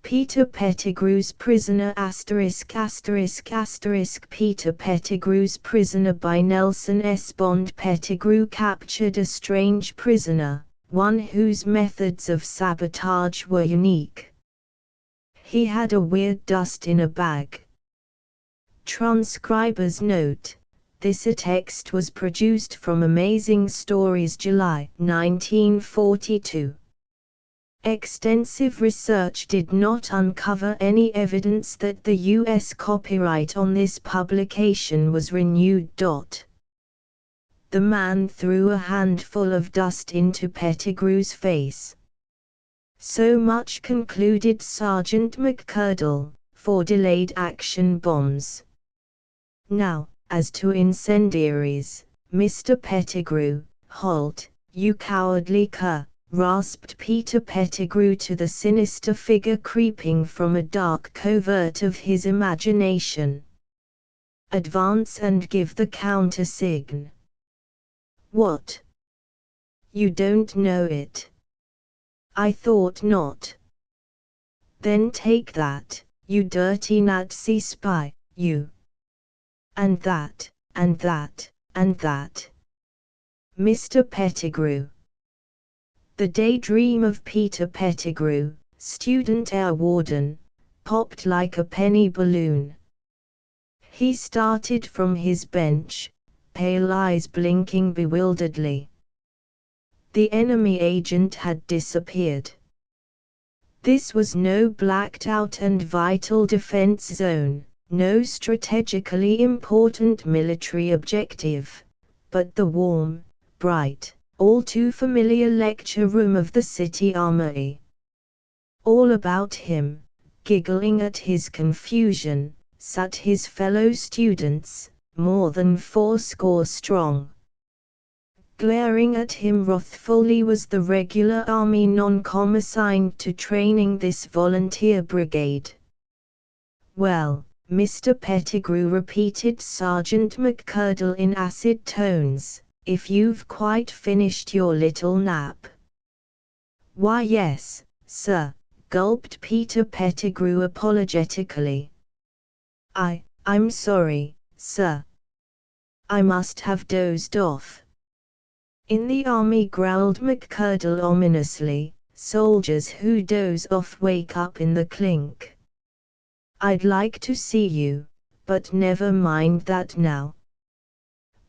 Peter Pettigrew's prisoner ******* Peter Pettigrew's prisoner by Nelson S. Bond. Pettigrew captured a strange prisoner, one whose methods of sabotage were unique. He had a weird dust in a bag. Transcriber's note: this text was produced from Amazing Stories, July 1942. Extensive research did not uncover any evidence that the U.S. copyright on this publication was renewed. The man threw a handful of dust into Pettigrew's face. So much, concluded Sergeant McCurdle, for delayed action bombs. Now, as to incendiaries, Mr. Pettigrew. Halt, you cowardly cur! Rasped Peter Pettigrew to the sinister figure creeping from a dark covert of his imagination. Advance and give the countersign. What? You don't know it? I thought not. Then take that, you dirty Nazi spy, you. And that, and that, and that. Mr. Pettigrew. The daydream of Peter Pettigrew, student air warden, popped like a penny balloon. He started from his bench, pale eyes blinking bewilderedly. The enemy agent had disappeared. This was no blacked-out and vital defense zone, no strategically important military objective, but the warm, bright, all too familiar lecture room of the city armory. All about him, giggling at his confusion, sat his fellow students, more than 80 strong. Glaring at him wrathfully was the regular army non-com assigned to training this volunteer brigade. Well, Mr. Pettigrew, repeated Sergeant McCurdle in acid tones, if you've quite finished your little nap. Why yes, sir, gulped Peter Pettigrew apologetically. I'm sorry, sir. I must have dozed off. In the army, growled McCurdle ominously, soldiers who doze off wake up in the clink. I'd like to see you, but never mind that now.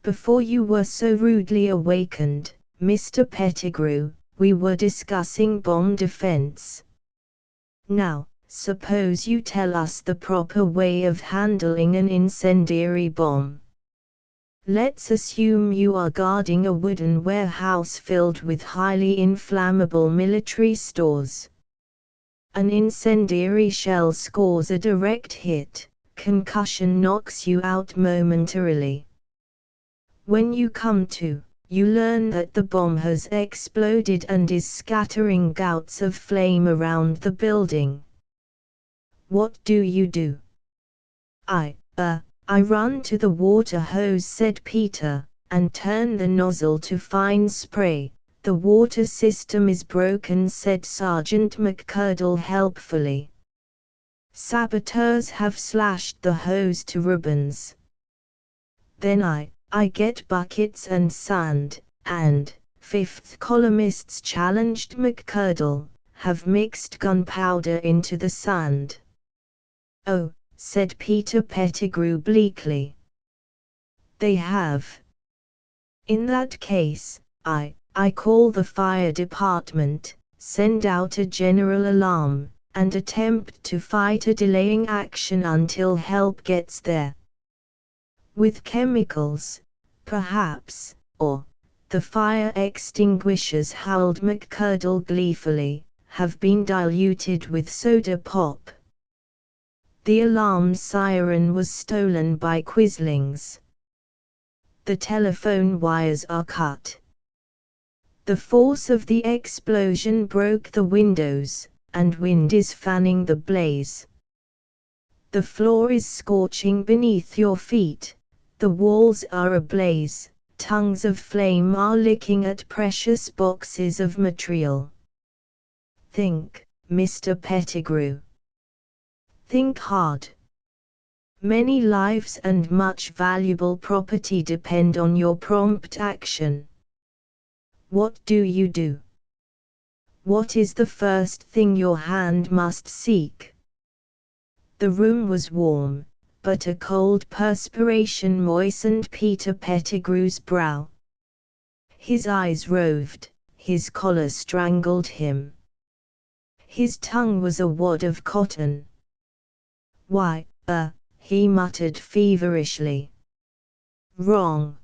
Before you were so rudely awakened, Mr. Pettigrew, we were discussing bomb defense. Now, suppose you tell us the proper way of handling an incendiary bomb. Let's assume you are guarding a wooden warehouse filled with highly inflammable military stores. An incendiary shell scores a direct hit, concussion knocks you out momentarily. When you come to, you learn that the bomb has exploded and is scattering gouts of flame around the building. What do you do? I run to the water hose, said Peter, and turn the nozzle to fine spray. The water system is broken, said Sergeant McCurdle helpfully. Saboteurs have slashed the hose to ribbons. Then I get buckets and sand, and, fifth columnists challenged McCurdle, have mixed gunpowder into the sand. Oh, said Peter Pettigrew bleakly. They have. In that case, I call the fire department, send out a general alarm, and attempt to fight a delaying action until help gets there. With chemicals, perhaps, or, the fire extinguishers, howled McCurdle gleefully, have been diluted with soda pop. The alarm siren was stolen by quislings. The telephone wires are cut. The force of the explosion broke the windows, and wind is fanning the blaze. The floor is scorching beneath your feet. The walls are ablaze, tongues of flame are licking at precious boxes of material. Think, Mr. Pettigrew. Think hard. Many lives and much valuable property depend on your prompt action. What do you do? What is the first thing your hand must seek? The room was warm, but a cold perspiration moistened Peter Pettigrew's brow. His eyes roved, his collar strangled him. His tongue was a wad of cotton. Why, he muttered feverishly. Wrong.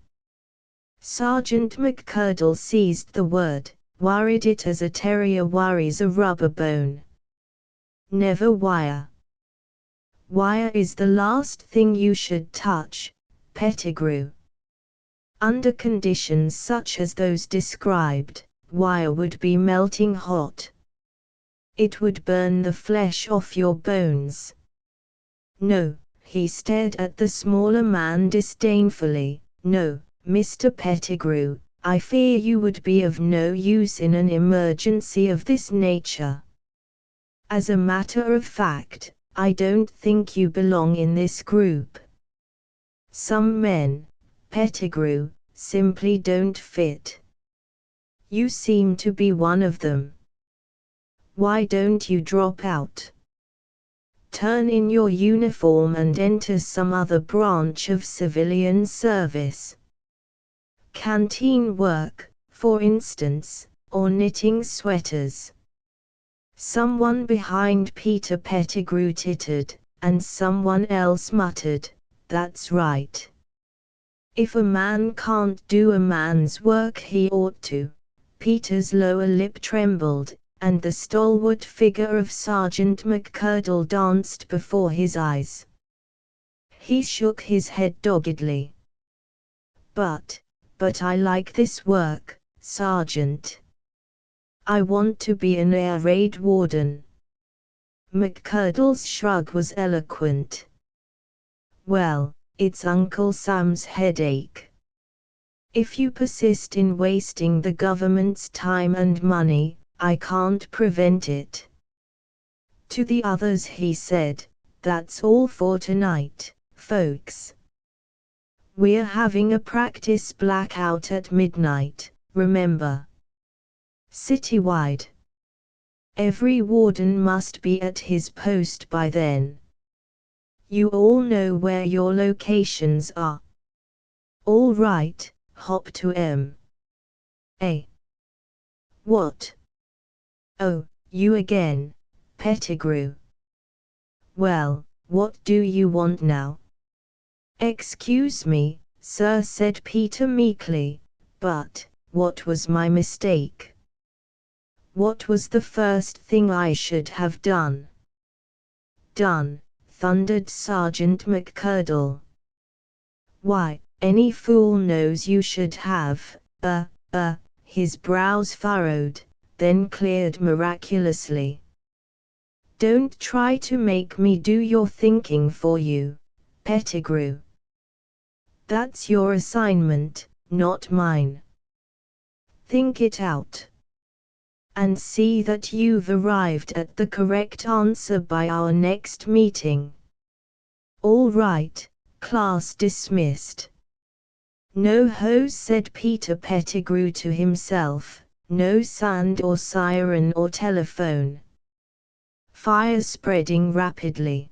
Sergeant McCurdle seized the word, worried it as a terrier worries a rubber bone. Never wire. Wire is the last thing you should touch, Pettigrew. Under conditions such as those described, wire would be melting hot. It would burn the flesh off your bones. No, he stared at the smaller man disdainfully. No, Mr. Pettigrew, I fear you would be of no use in an emergency of this nature. As a matter of fact, I don't think you belong in this group. Some men, Pettigrew, simply don't fit. You seem to be one of them. Why don't you drop out? Turn in your uniform and enter some other branch of civilian service. Canteen work, for instance, or knitting sweaters. Someone behind Peter Pettigrew tittered, and someone else muttered, "That's right. If a man can't do a man's work he ought to." Peter's lower lip trembled, and the stalwart figure of Sergeant McCurdle danced before his eyes. He shook his head doggedly. But I like this work, Sergeant. I want to be an air raid warden." McCurdle's shrug was eloquent. Well, it's Uncle Sam's headache. If you persist in wasting the government's time and money, I can't prevent it. To the others he said, "That's all for tonight, folks. We're having a practice blackout at midnight, remember. Citywide. Every warden must be at his post by then. You all know where your locations are. All right, hop to M. A. What? Oh, you again, Pettigrew. Well, what do you want now? Excuse me, sir, said Peter meekly, but what was my mistake? What was the first thing I should have done? Done, thundered Sergeant McCurdle. Why, any fool knows you should have, his brows furrowed, then cleared miraculously. Don't try to make me do your thinking for you, Pettigrew. That's your assignment, not mine. Think it out. And see that you've arrived at the correct answer by our next meeting. All right, class dismissed. No hose, said Peter Pettigrew to himself, no sand or siren or telephone. Fire spreading rapidly.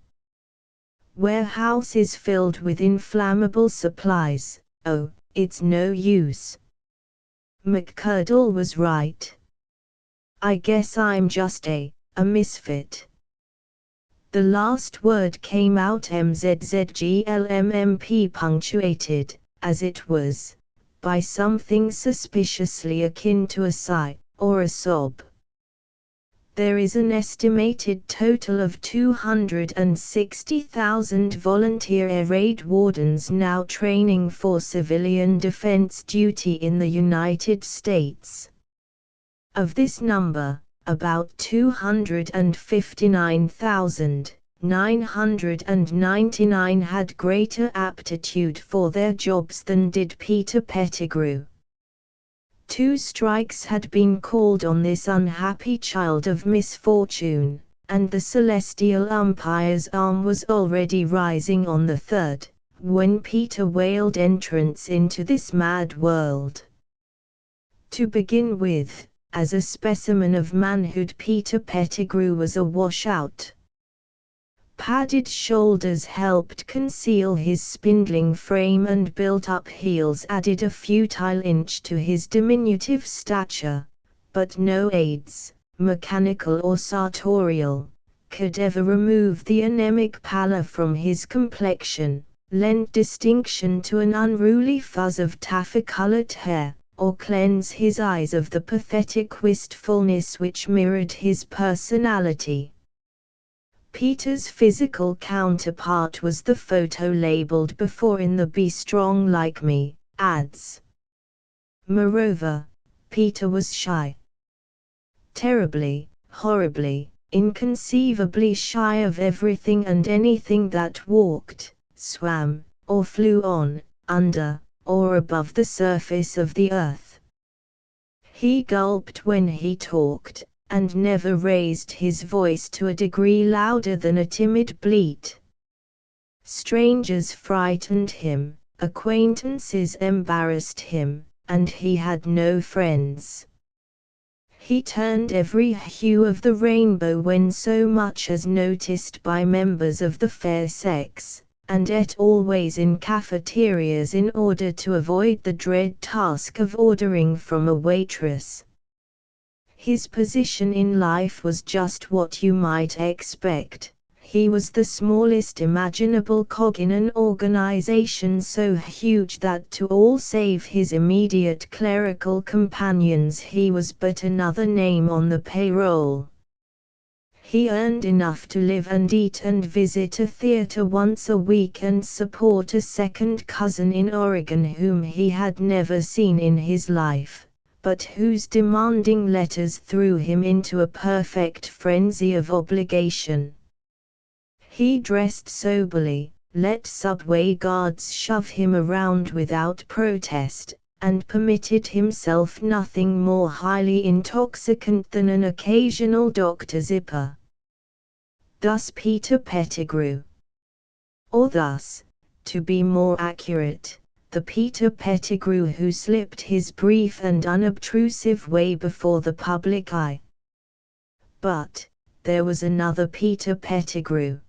Warehouses filled with inflammable supplies. Oh, it's no use. McCurdle was right. I guess I'm just a misfit. The last word came out mzzglmmp, punctuated, as it was, by something suspiciously akin to a sigh, or a sob. There is an estimated total of 260,000 volunteer air raid wardens now training for civilian defense duty in the United States. Of this number, about 259,999 had greater aptitude for their jobs than did Peter Pettigrew. 2 strikes had been called on this unhappy child of misfortune, and the celestial umpire's arm was already rising on the third, when Peter wailed entrance into this mad world. To begin with, as a specimen of manhood, Peter Pettigrew was a washout. Padded shoulders helped conceal his spindling frame, and built-up heels added a futile inch to his diminutive stature, but no aids, mechanical or sartorial, could ever remove the anemic pallor from his complexion, lend distinction to an unruly fuzz of taffy-colored hair, or cleanse his eyes of the pathetic wistfulness which mirrored his personality. Peter's physical counterpart was the photo labeled before in the "Be Strong Like Me" ads. Moreover, Peter was shy. Terribly, horribly, inconceivably shy of everything and anything that walked, swam, or flew on, under, or above the surface of the earth. He gulped when he talked, and never raised his voice to a degree louder than a timid bleat. Strangers frightened him, acquaintances embarrassed him, and he had no friends. He turned every hue of the rainbow when so much as noticed by members of the fair sex, and ate always in cafeterias in order to avoid the dread task of ordering from a waitress. His position in life was just what you might expect. He was the smallest imaginable cog in an organization so huge that to all save his immediate clerical companions he was but another name on the payroll. He earned enough to live and eat and visit a theater once a week and support a second cousin in Oregon whom he had never seen in his life, but whose demanding letters threw him into a perfect frenzy of obligation. He dressed soberly, let subway guards shove him around without protest, and permitted himself nothing more highly intoxicant than an occasional Dr. Zipper. Thus Peter Pettigrew. Or thus, to be more accurate, the Peter Pettigrew who slipped his brief and unobtrusive way before the public eye. But, there was another Peter Pettigrew.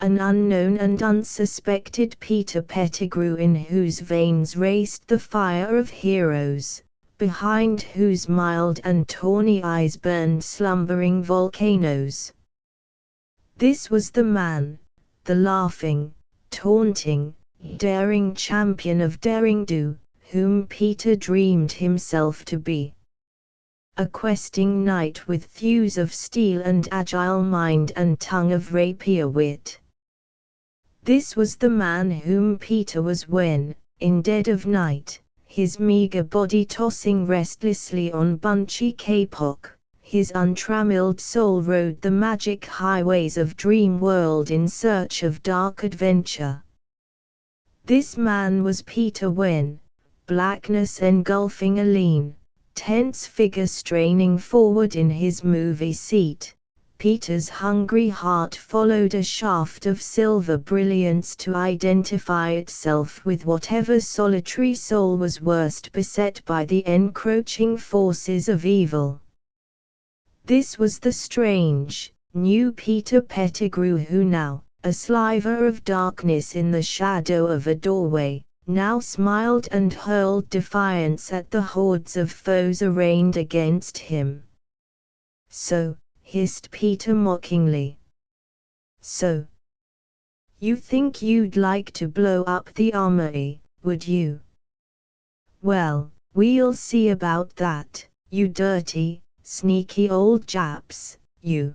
An unknown and unsuspected Peter Pettigrew in whose veins raced the fire of heroes, behind whose mild and tawny eyes burned slumbering volcanoes. This was the man, the laughing, taunting, daring champion of derring-do, whom Peter dreamed himself to be. A questing knight with thews of steel and agile mind and tongue of rapier wit. This was the man whom Peter was when, in dead of night, his meager body tossing restlessly on bunchy kapok, his untrammelled soul rode the magic highways of dream world in search of dark adventure. This man was Peter when, blackness engulfing a lean, tense figure straining forward in his movie seat, Peter's hungry heart followed a shaft of silver brilliance to identify itself with whatever solitary soul was worst beset by the encroaching forces of evil. This was the strange, new Peter Pettigrew who now, a sliver of darkness in the shadow of a doorway, now smiled and hurled defiance at the hordes of foes arrayed against him. "So," hissed Peter mockingly. "So, you think you'd like to blow up the armory, would you? Well, we'll see about that, you dirty, sneaky old Japs, you."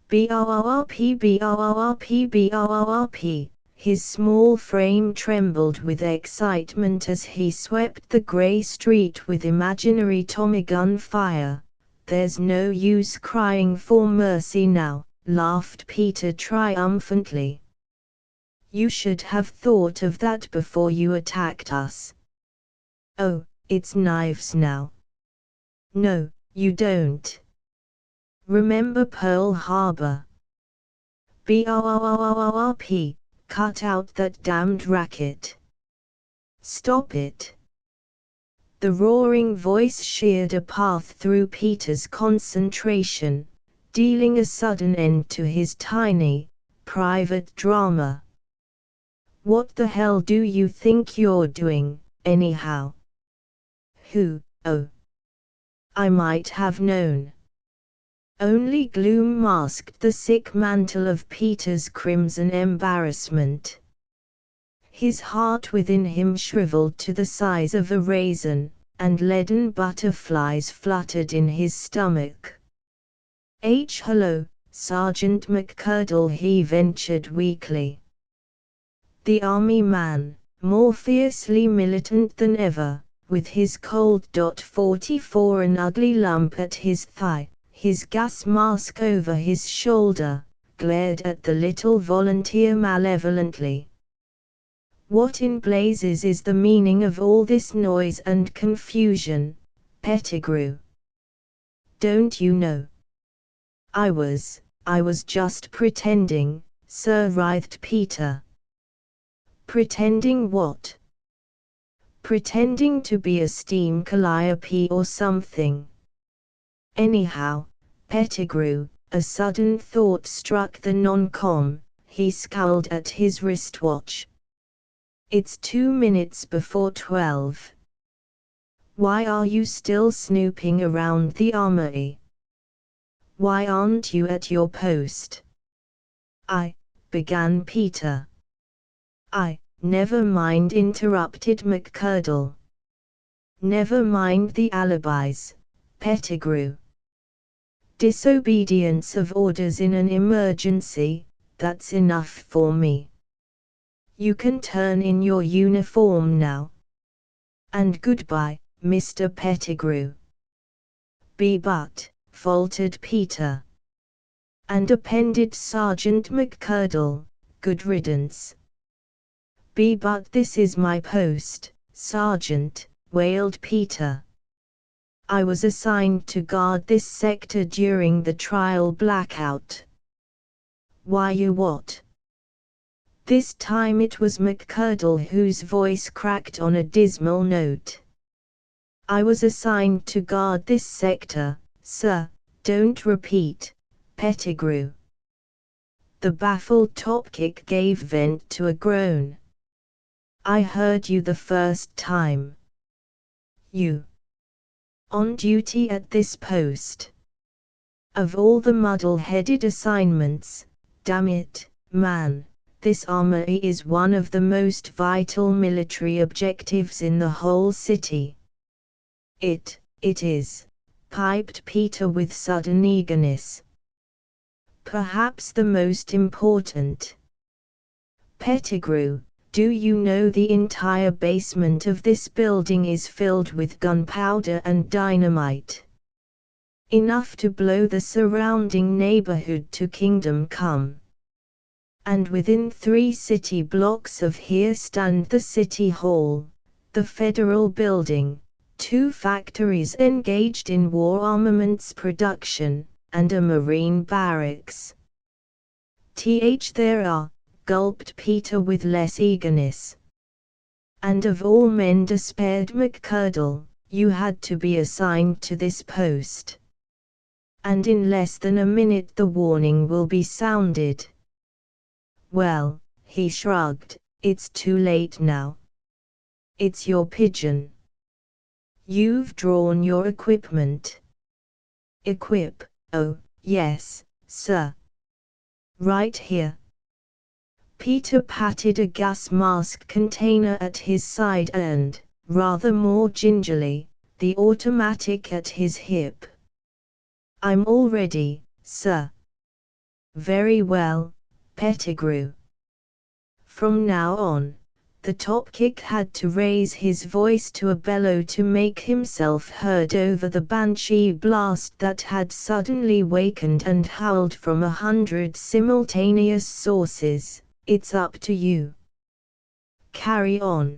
BRRP BRRP BRRP. His small frame trembled with excitement as he swept the grey street with imaginary Tommy gun fire. "There's no use crying for mercy now," laughed Peter triumphantly. "You should have thought of that before you attacked us. Oh, it's knives now." "No, you don't. Remember Pearl Harbor. BRRRRP, cut out that damned racket. Stop it. The roaring voice sheared a path through Peter's concentration, dealing a sudden end to his tiny, private drama. What the hell do you think you're doing, anyhow? Who, oh. I might have known. Only gloom masked the sick mantle of Peter's crimson embarrassment. His heart within him shriveled to the size of a raisin, and leaden butterflies fluttered in his stomach. Hello, Sergeant McCurdle, he ventured weakly. The army man, more fiercely militant than ever, with his Colt .44 an ugly lump at his thigh, his gas mask over his shoulder, glared at the little volunteer malevolently. What in blazes is the meaning of all this noise and confusion, Pettigrew? Don't you know? I was just pretending, sir, writhed Peter. Pretending what? Pretending to be a steam calliope or something. Anyhow, Pettigrew, a sudden thought struck the non-com. He scowled at his wristwatch. It's 2 minutes before 12. Why are you still snooping around the armory? Why aren't you at your post? Began Peter. Never mind, interrupted McCurdle. Never mind the alibis, Pettigrew. Disobedience of orders in an emergency, that's enough for me. You can turn in your uniform now. And goodbye, Mr. Pettigrew. But, faltered Peter. And appended Sergeant McCurdle, good riddance. But this is my post, Sergeant, wailed Peter. I was assigned to guard this sector during the trial blackout. Why, you what? This time it was McCurdle whose voice cracked on a dismal note. I was assigned to guard this sector, sir, don't repeat, Pettigrew. The baffled Topkick gave vent to a groan. I heard you the first time. You. On duty at this post. Of all the muddle-headed assignments, damn it, man, this armory is one of the most vital military objectives in the whole city. It is, piped Peter with sudden eagerness. Perhaps the most important. Pettigrew, do you know the entire basement of this building is filled with gunpowder and dynamite? Enough to blow the surrounding neighborhood to kingdom come. And within 3 city blocks of here stand the City Hall, the Federal Building, 2 factories engaged in war armaments production, and a Marine barracks. There are, gulped Peter with less eagerness. And of all men, despaired McCurdle, you had to be assigned to this post. And in less than a minute the warning will be sounded. Well, he shrugged, it's too late now. It's your pigeon. You've drawn your equipment. Equip, oh, yes, sir. Right here. Peter patted a gas mask container at his side and, rather more gingerly, the automatic at his hip. I'm all ready, sir. Very well, Pettigrew. From now on, the Topkick had to raise his voice to a bellow to make himself heard over the banshee blast that had suddenly wakened and howled from 100 simultaneous sources. It's up to you. Carry on.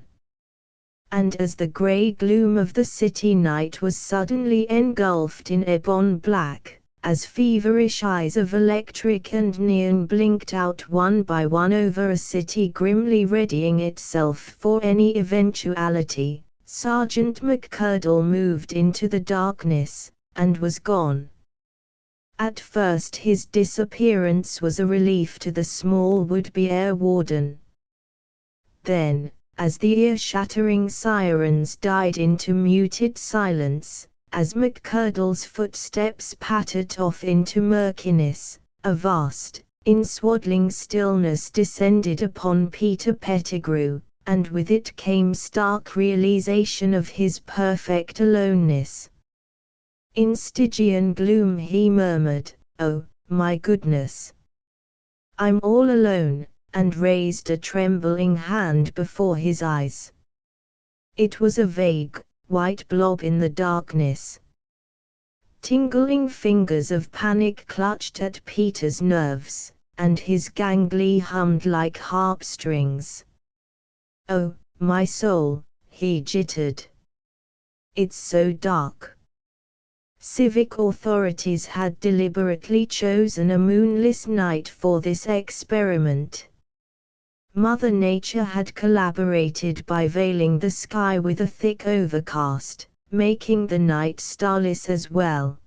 And as the grey gloom of the city night was suddenly engulfed in ebon black, as feverish eyes of electric and neon blinked out one by one over a city grimly readying itself for any eventuality, Sergeant McCurdle moved into the darkness, and was gone. At first his disappearance was a relief to the small would-be air warden. Then, as the ear-shattering sirens died into muted silence, as McCurdle's footsteps pattered off into murkiness, a vast, enswaddling stillness descended upon Peter Pettigrew, and with it came stark realization of his perfect aloneness. In Stygian gloom he murmured, "Oh, my goodness! I'm all alone," and raised a trembling hand before his eyes. It was a vague, white blob in the darkness. Tingling fingers of panic clutched at Peter's nerves, and his gangly hummed like harp strings. "Oh, my soul," he jittered. "It's so dark." Civic authorities had deliberately chosen a moonless night for this experiment. Mother Nature had collaborated by veiling the sky with a thick overcast, making the night starless as well.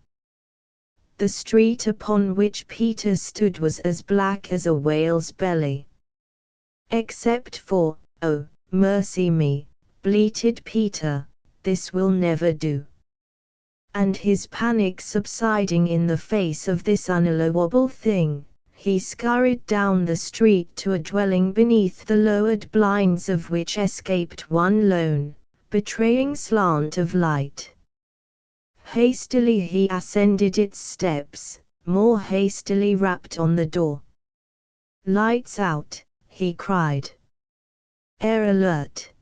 The street upon which Peter stood was as black as a whale's belly. Except for, "Oh, mercy me," bleated Peter, "this will never do." And his panic subsiding in the face of this unallowable thing, he scurried down the street to a dwelling beneath the lowered blinds of which escaped one lone, betraying slant of light. Hastily he ascended its steps, more hastily rapped on the door. "Lights out," he cried. "Air alert."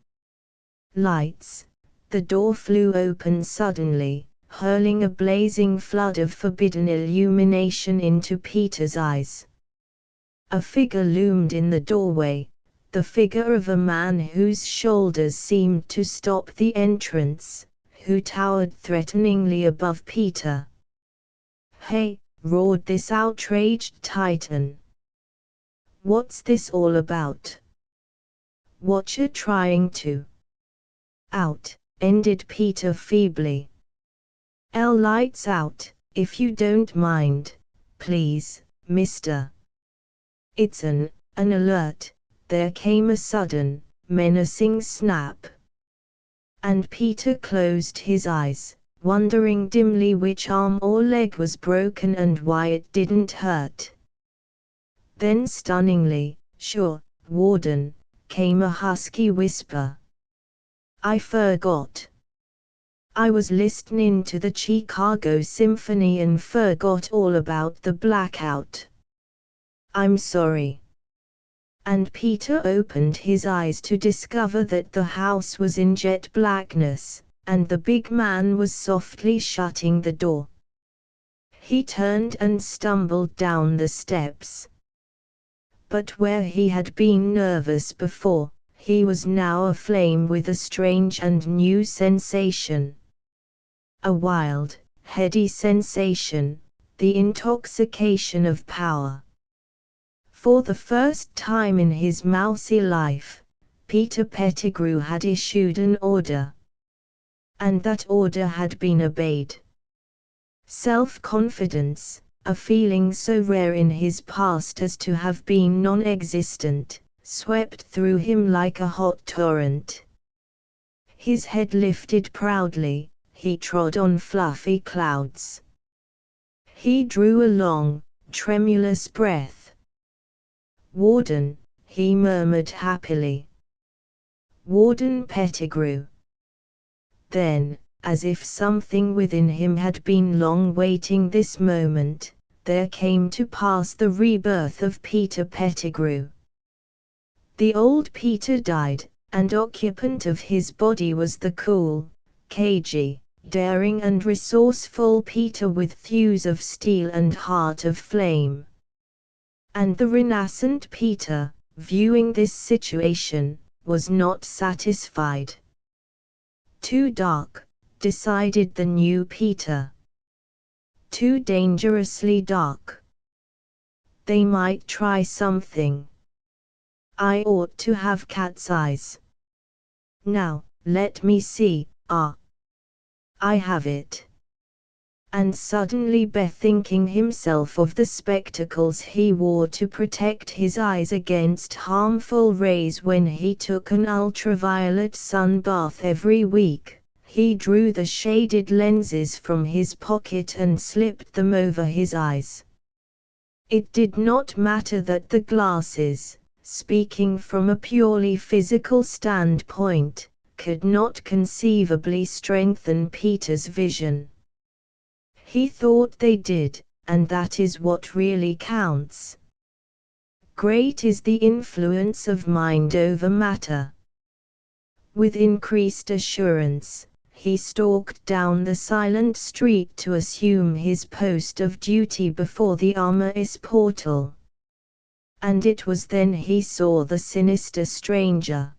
Lights. The door flew open suddenly, hurling a blazing flood of forbidden illumination into Peter's eyes. A figure loomed in the doorway, the figure of a man whose shoulders seemed to stop the entrance, who towered threateningly above Peter. "Hey!" roared this outraged titan. "What's this all about? Whatcha trying to?" "Out," ended Peter feebly. "Lights out, if you don't mind, please, mister. It's an alert." There came a sudden, menacing snap. And Peter closed his eyes, wondering dimly which arm or leg was broken and why it didn't hurt. Then stunningly, "Sure, Warden," came a husky whisper. "I forgot. I was listening to the Chicago Symphony and forgot all about the blackout. I'm sorry." And Peter opened his eyes to discover that the house was in jet blackness, and the big man was softly shutting the door. He turned and stumbled down the steps. But where he had been nervous before, he was now aflame with a strange and new sensation. A wild, heady sensation, the intoxication of power. For the first time in his mousy life, Peter Pettigrew had issued an order. And that order had been obeyed. Self-confidence, a feeling so rare in his past as to have been non-existent, swept through him like a hot torrent. His head lifted proudly, he trod on fluffy clouds. He drew a long, tremulous breath. "Warden," he murmured happily. "Warden Pettigrew." Then, as if something within him had been long waiting this moment, there came to pass the rebirth of Peter Pettigrew. The old Peter died, and occupant of his body was the cool, cagey, daring and resourceful Peter with thews of steel and heart of flame. And the renascent Peter, viewing this situation, was not satisfied. "Too dark," decided the new Peter. Too dangerously dark. They might try something. I ought to have cat's eyes. Now, let me see. Ah, I have it. And suddenly bethinking himself of the spectacles he wore to protect his eyes against harmful rays when he took an ultraviolet sun bath every week, he drew the shaded lenses from his pocket and slipped them over his eyes. It did not matter that the glasses, speaking from a purely physical standpoint, could not conceivably strengthen Peter's vision. He thought they did, and that is what really counts. Great is the influence of mind over matter. With increased assurance, he stalked down the silent street to assume his post of duty before the armory's portal. And it was then he saw the sinister stranger.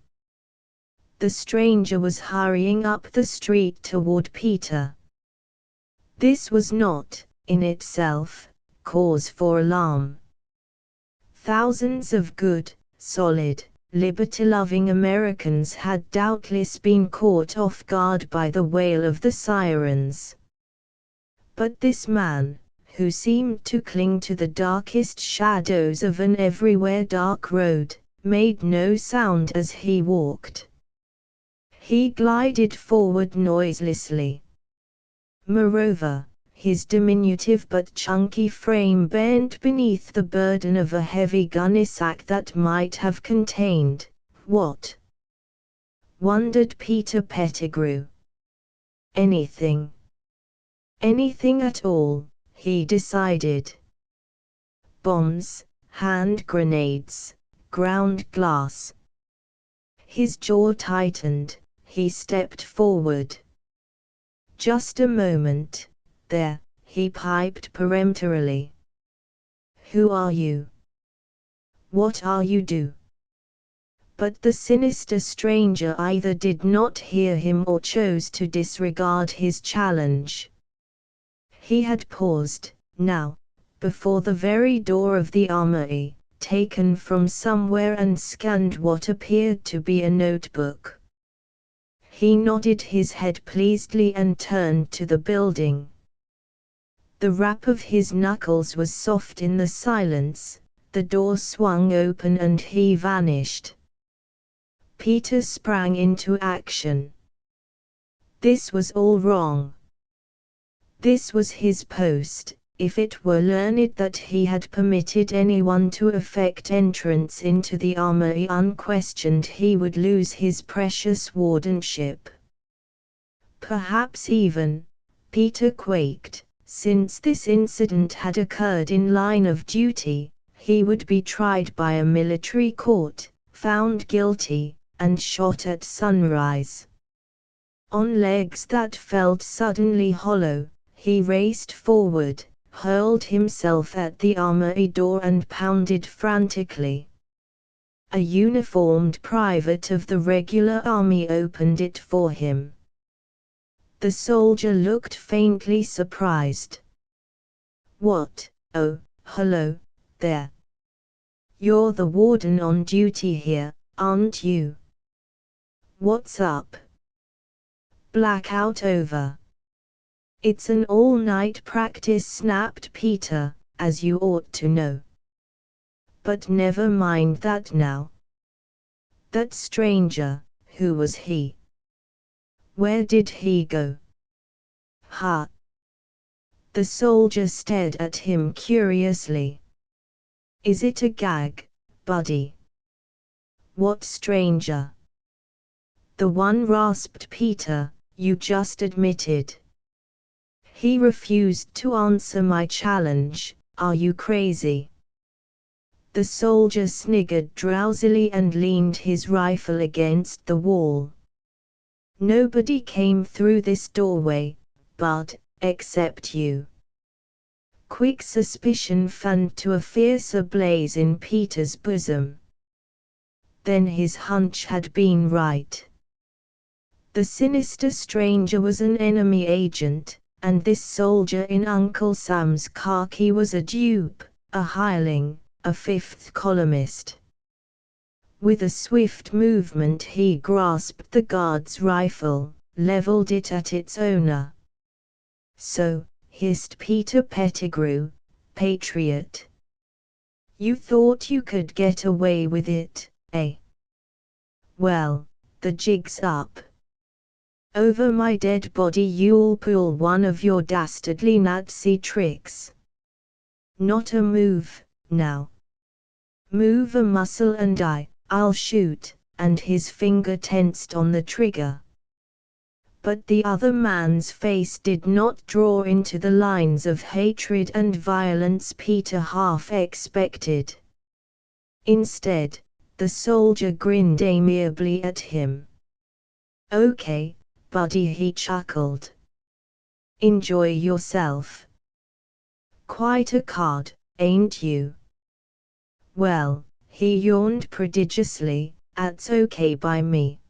The stranger was hurrying up the street toward Peter. This was not, in itself, cause for alarm. Thousands of good, solid, liberty-loving Americans had doubtless been caught off guard by the wail of the sirens. But this man, who seemed to cling to the darkest shadows of an everywhere dark road, made no sound as he walked. He glided forward noiselessly. Moreover, his diminutive but chunky frame bent beneath the burden of a heavy gunny sack that might have contained, what? Wondered Peter Pettigrew. Anything. Anything at all, he decided. Bombs, hand grenades, ground glass. His jaw tightened, he stepped forward. Just a moment, there, he piped peremptorily. Who are you? What are you do? But the sinister stranger either did not hear him or chose to disregard his challenge. He had paused, now, before the very door of the armory, taken from somewhere and scanned what appeared to be a notebook. He nodded his head pleasedly and turned to the building. The rap of his knuckles was soft in the silence, the door swung open and he vanished. Peter sprang into action. This was all wrong. This was his post. If it were learned that he had permitted anyone to effect entrance into the armory unquestioned, he would lose his precious wardenship. Perhaps even, Peter quaked, since this incident had occurred in line of duty, he would be tried by a military court, found guilty, and shot at sunrise. On legs that felt suddenly hollow, he raced forward, hurled himself at the armory door and pounded frantically. A uniformed private of the regular army opened it for him. The soldier looked faintly surprised. What? Oh, hello, there. You're the warden on duty here, aren't you? What's up? Blackout over. It's an all-night practice, snapped Peter, as you ought to know. But never mind that now. That stranger, who was he? Where did he go? Ha! The soldier stared at him curiously. Is it a gag, buddy? What stranger? The one, rasped Peter, you just admitted. He refused to answer my challenge. Are you crazy? The soldier sniggered drowsily and leaned his rifle against the wall. Nobody came through this doorway, bud, except you. Quick suspicion fanned to a fiercer blaze in Peter's bosom. Then his hunch had been right. The sinister stranger was an enemy agent, and this soldier in Uncle Sam's khaki was a dupe, a hireling, a fifth columnist. With a swift movement he grasped the guard's rifle, leveled it at its owner. "So," hissed Peter Pettigrew, "patriot. You thought you could get away with it, eh? Well, the jig's up. Over my dead body you'll pull one of your dastardly Nazi tricks. Not a move, now. Move a muscle and I'll shoot," and his finger tensed on the trigger. But the other man's face did not draw into the lines of hatred and violence Peter half expected. Instead, the soldier grinned amiably at him. "Okay, buddy," he chuckled. "Enjoy yourself. Quite a card, ain't you? Well," he yawned prodigiously, "'at's okay by me.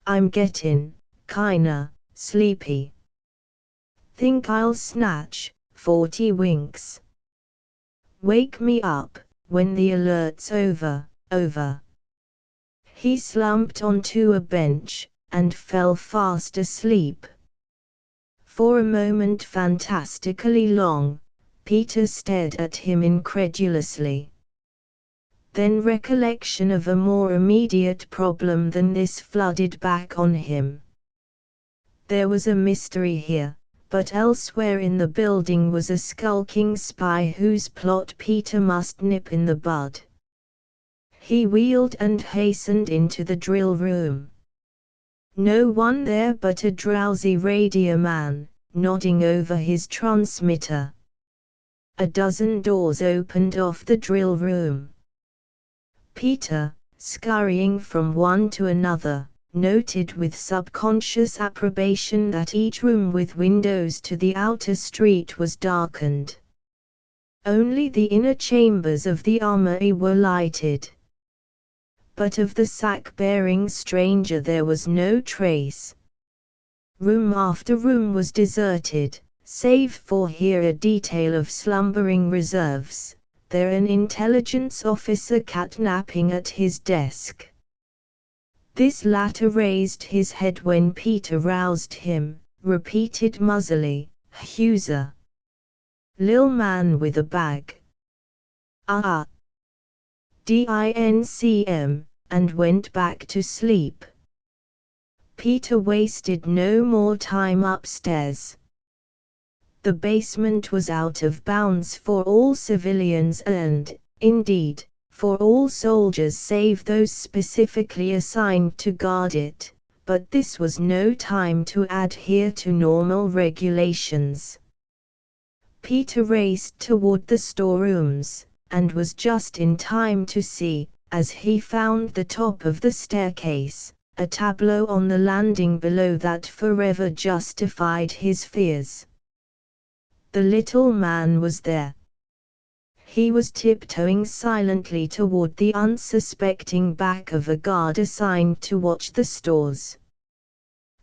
I'm gettin' kinda sleepy. Think I'll snatch 40 winks. Wake me up when the alert's over." He slumped onto a bench and fell fast asleep. For a moment, fantastically long, Peter stared at him incredulously. Then recollection of a more immediate problem than this flooded back on him. There was a mystery here, but elsewhere in the building was a skulking spy whose plot Peter must nip in the bud. He wheeled and hastened into the drill room. No one there but a drowsy radio man, nodding over his transmitter. A dozen doors opened off the drill room. Peter, scurrying from one to another, noted with subconscious approbation that each room with windows to the outer street was darkened. Only the inner chambers of the armory were lighted. But of the sack-bearing stranger there was no trace. Room after room was deserted, save for here a detail of slumbering reserves, there an intelligence officer cat-napping at his desk. This latter raised his head when Peter roused him, repeated muzzily, "Huser. Lil man with a bag. Ah. DINCM," and went back to sleep. Peter wasted no more time upstairs. The basement was out of bounds for all civilians and, indeed, for all soldiers save those specifically assigned to guard it, but this was no time to adhere to normal regulations. Peter raced toward the storerooms, and was just in time to see, as he found the top of the staircase, a tableau on the landing below that forever justified his fears. The little man was there. He was tiptoeing silently toward the unsuspecting back of a guard assigned to watch the stores.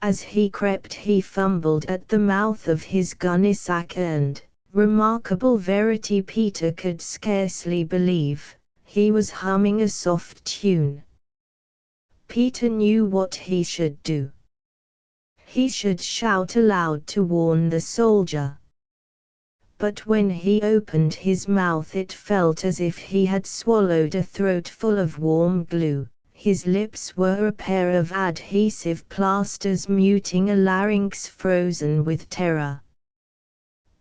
As he crept he fumbled at the mouth of his gunny sack and, remarkable verity Peter could scarcely believe, he was humming a soft tune. Peter knew what he should do. He should shout aloud to warn the soldier. But when he opened his mouth it felt as if he had swallowed a throat full of warm glue. His lips were a pair of adhesive plasters muting a larynx frozen with terror.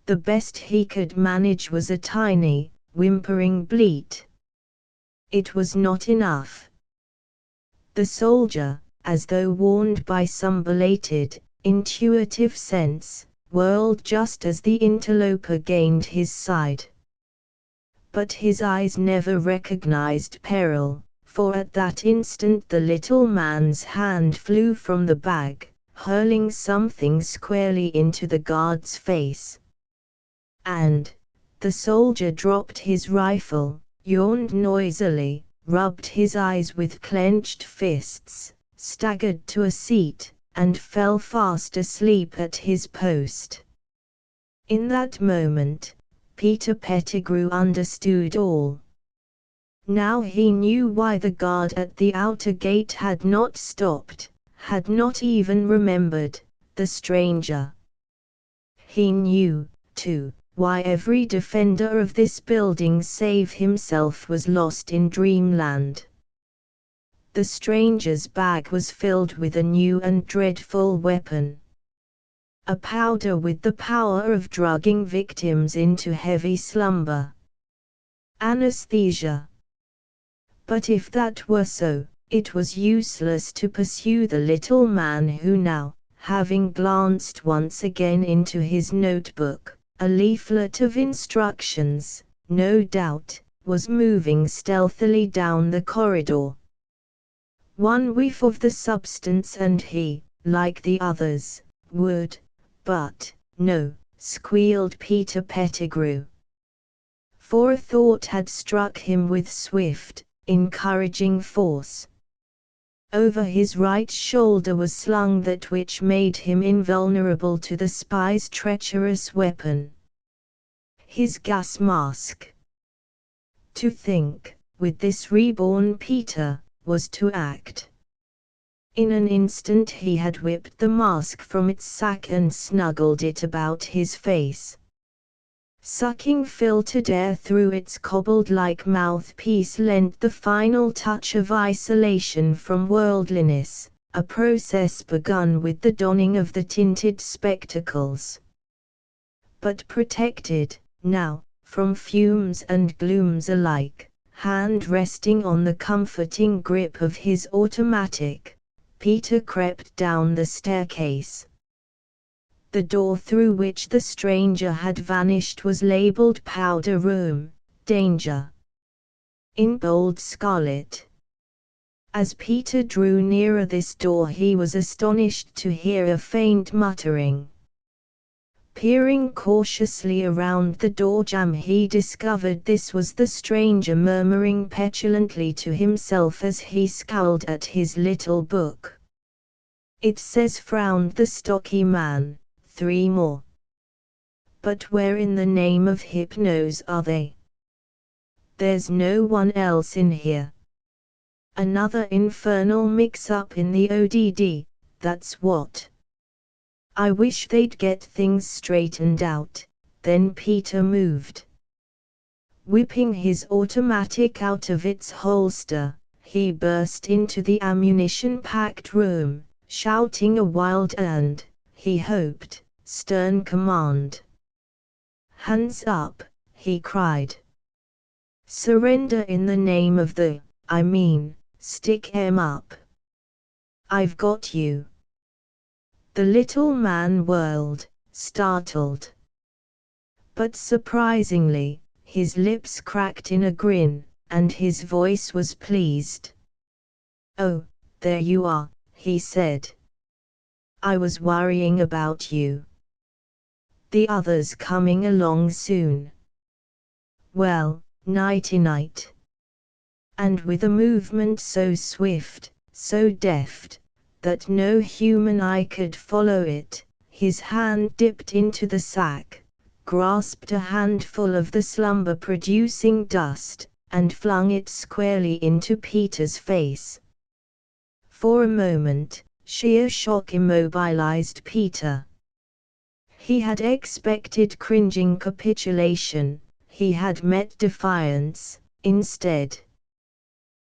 The best he could manage was a tiny, whimpering bleat. It was not enough. The soldier, as though warned by some belated, intuitive sense, whirled just as the interloper gained his side. But his eyes never recognized peril, for at that instant the little man's hand flew from the bag, hurling something squarely into the guard's face. And the soldier dropped his rifle, yawned noisily, rubbed his eyes with clenched fists, staggered to a seat, and fell fast asleep at his post. In that moment, Peter Pettigrew understood all. Now he knew why the guard at the outer gate had not stopped, had not even remembered, the stranger. He knew, too, why every defender of this building save himself was lost in dreamland. The stranger's bag was filled with a new and dreadful weapon. A powder with the power of drugging victims into heavy slumber. Anesthesia. But if that were so, it was useless to pursue the little man who now, having glanced once again into his notebook, a leaflet of instructions, no doubt, was moving stealthily down the corridor. One whiff of the substance and he, like the others, would, but, no, squealed Peter Pettigrew. For a thought had struck him with swift, encouraging force. Over his right shoulder was slung that which made him invulnerable to the spy's treacherous weapon. His gas mask. To think, with this reborn Peter, was to act. In an instant he had whipped the mask from its sack and snuggled it about his face. Sucking filtered air through its cobbled-like mouthpiece lent the final touch of isolation from worldliness, a process begun with the donning of the tinted spectacles. But protected, now, from fumes and glooms alike, hand resting on the comforting grip of his automatic, Peter crept down the staircase. The door through which the stranger had vanished was labeled Powder Room, Danger, in bold scarlet. As Peter drew nearer this door he was astonished to hear a faint muttering. Peering cautiously around the doorjamb he discovered this was the stranger murmuring petulantly to himself as he scowled at his little book. "It says," frowned the stocky man, "3 more. But where in the name of Hypnos are they? There's no one else in here. Another infernal mix-up in the ODD, that's what. I wish they'd get things straightened out." Then Peter moved. Whipping his automatic out of its holster, he burst into the ammunition-packed room, shouting a wild and, he hoped, stern command. "Hands up," he cried. "Surrender in the name of the, stick 'em up. I've got you." The little man whirled, startled. But surprisingly, his lips cracked in a grin, and his voice was pleased. "Oh, there you are," he said. "I was worrying about you. The others coming along soon? Well, nighty-night." And with a movement so swift, so deft, that no human eye could follow it, his hand dipped into the sack, grasped a handful of the slumber-producing dust, and flung it squarely into Peter's face. For a moment, sheer shock immobilized Peter. He had expected cringing capitulation, he had met defiance, instead.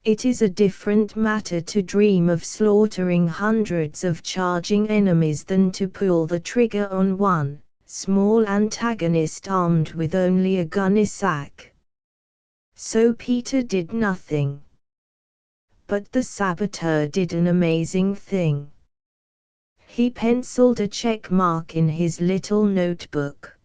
It is a different matter to dream of slaughtering hundreds of charging enemies than to pull the trigger on one small antagonist armed with only a gunny sack. So Peter did nothing. But the saboteur did an amazing thing. He penciled a check mark in his little notebook.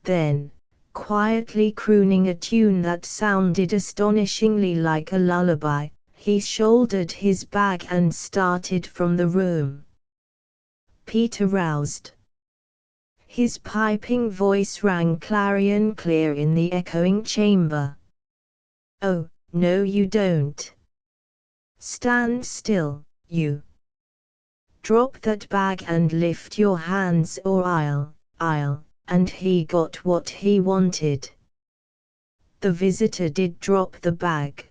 Then, quietly crooning a tune that sounded astonishingly like a lullaby, he shouldered his bag and started from the room. Peter roused. His piping voice rang clarion clear in the echoing chamber. "Oh, no you don't. Stand still, you. Drop that bag and lift your hands or I'll. and he got what he wanted. The visitor did drop the bag.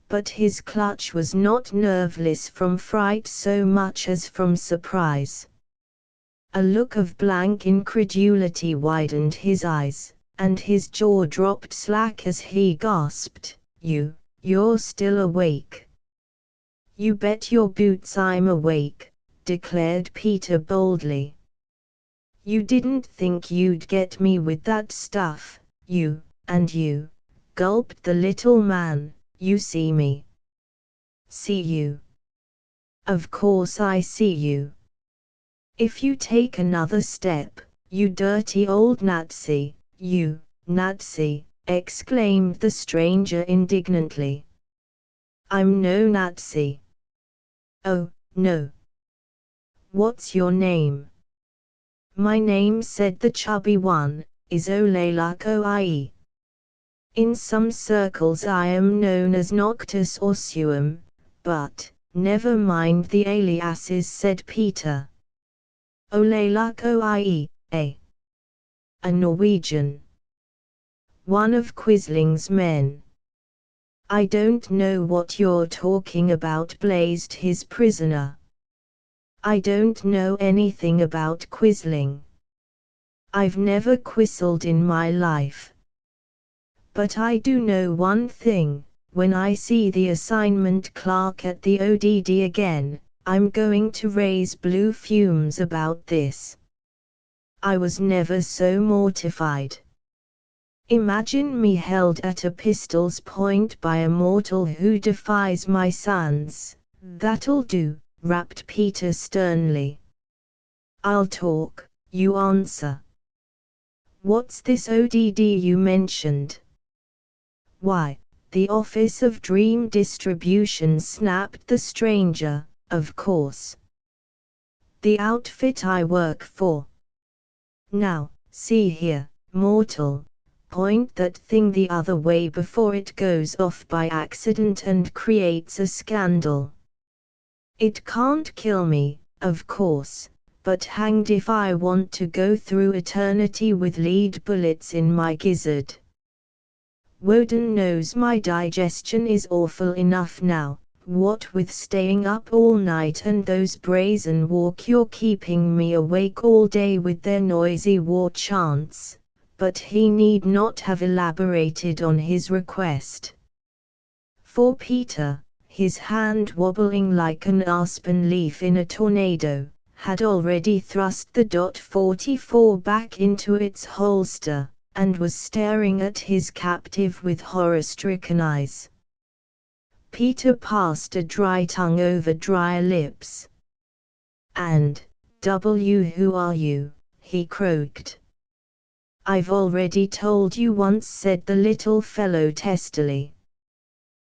But his clutch was not nerveless from fright so much as from surprise. A look of blank incredulity widened his eyes, and his jaw dropped slack as he gasped, You're still awake." "You bet your boots I'm awake," declared Peter boldly. "You didn't think you'd get me with that stuff, you, gulped the little man. "You see me." "See you? Of course I see you. If you take another step, you dirty old Nazi, you, Nazi," exclaimed the stranger indignantly. "I'm no Nazi." "Oh, no. What's your name?" "My name," said the chubby one, "is Olalakoi. In some circles I am known as Noctis or Suum, but, never mind the aliases," said Peter. "Olalakoi, a Norwegian. One of Quisling's men." "I don't know what you're talking about," blazed his prisoner. "I don't know anything about Quisling. I've never quistled in my life. But I do know one thing, when I see the assignment clerk at the ODD again, I'm going to raise blue fumes about this. I was never so mortified. Imagine me held at a pistol's point by a mortal who defies my sons." "That'll do," rapped Peter sternly. "I'll talk, you answer. What's this ODD you mentioned?" "Why, the Office of Dream Distribution," snapped the stranger. "Of course. The outfit I work for. Now, see here, mortal, point that thing the other way before it goes off by accident and creates a scandal. It can't kill me, of course, but hanged if I want to go through eternity with lead bullets in my gizzard. Woden knows my digestion is awful enough now, what with staying up all night and those brazen walk-you're keeping me awake all day with their noisy war chants." But he need not have elaborated on his request. For Peter, his hand wobbling like an aspen leaf in a tornado, had already thrust the .44 back into its holster, and was staring at his captive with horror-stricken eyes. Peter passed a dry tongue over dry lips. "And, who are you?" he croaked. "I've already told you once," said the little fellow testily.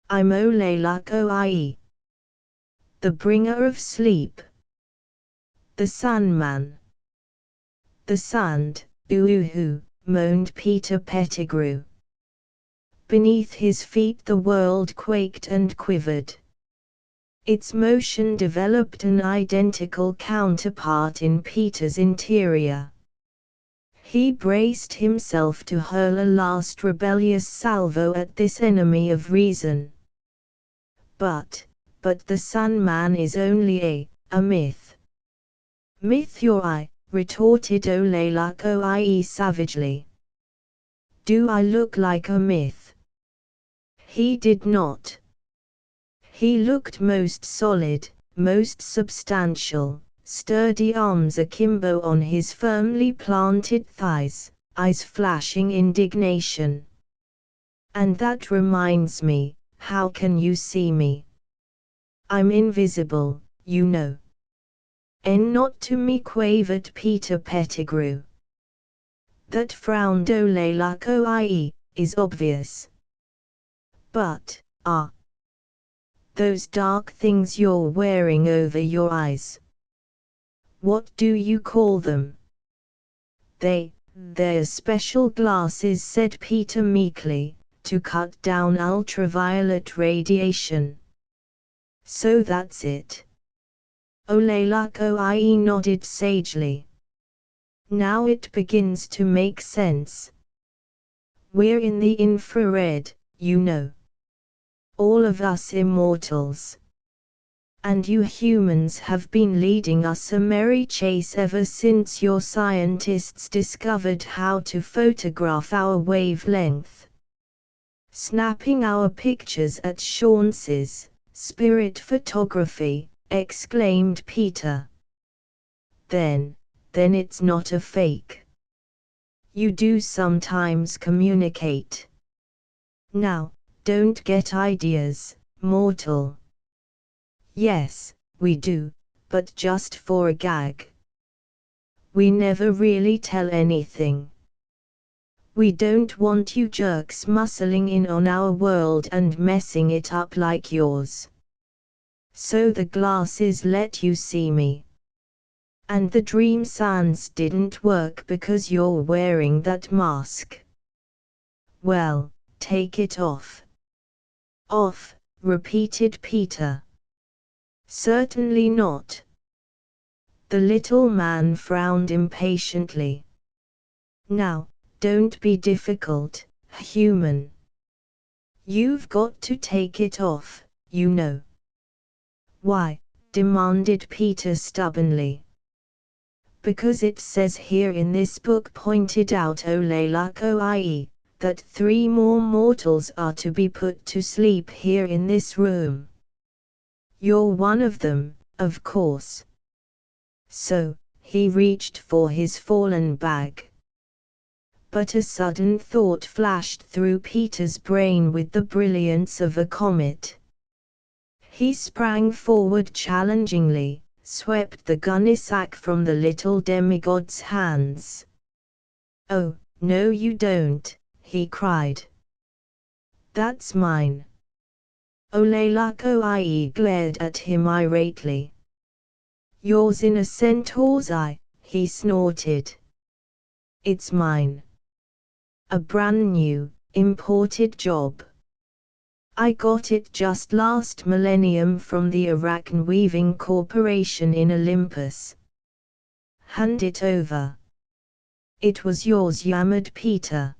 "I'm Olalakoi, the bringer of sleep. The Sandman." "The Sand, ooh-hoo," moaned Peter Pettigrew. Beneath his feet the world quaked and quivered. Its motion developed an identical counterpart in Peter's interior. He braced himself to hurl a last rebellious salvo at this enemy of reason. But the Sandman is only a myth." "Myth your eye," retorted Olalakoi savagely. "Do I look like a myth?" He did not. He looked most solid, most substantial, sturdy arms akimbo on his firmly planted thighs, eyes flashing indignation. "And that reminds me, how can you see me? I'm invisible, you know." "And not to me," quavered Peter Pettigrew. "That," frowned Olalakoi, "is obvious. But, those dark things you're wearing over your eyes. What do you call them?" They're special glasses," said Peter meekly, "to cut down ultraviolet radiation." "So that's it." Olalakoi nodded sagely. Now it begins to make sense. We're in the infrared, you know. All of us immortals. And you humans have been leading us a merry chase ever since your scientists discovered how to photograph our wavelength. Snapping our pictures at Chauncey's spirit photography, exclaimed Peter. Then it's not a fake. You do sometimes communicate. Now, don't get ideas, mortal. Yes, we do, but just for a gag. We never really tell anything. We don't want you jerks muscling in on our world and messing it up like yours. So the glasses let you see me. And the dream sands didn't work because you're wearing that mask. Well, take it off. Off, repeated Peter. Certainly not. The little man frowned impatiently. Now, don't be difficult, human. You've got to take it off, you know. Why? Demanded Peter stubbornly. Because it says here in this book, pointed out Olalako, that 3 more mortals are to be put to sleep here in this room. You're one of them, of course. So, he reached for his fallen bag. But a sudden thought flashed through Peter's brain with the brilliance of a comet. He sprang forward challengingly, swept the gunny sack from the little demigod's hands. "Oh, no you don't," he cried. "That's mine." Olalako glared at him irately. "Yours in a centaur's eye," he snorted. "It's mine. A brand new, imported job. I got it just last millennium from the Arachne Weaving Corporation in Olympus. Hand it over." "It was yours," yammered Peter.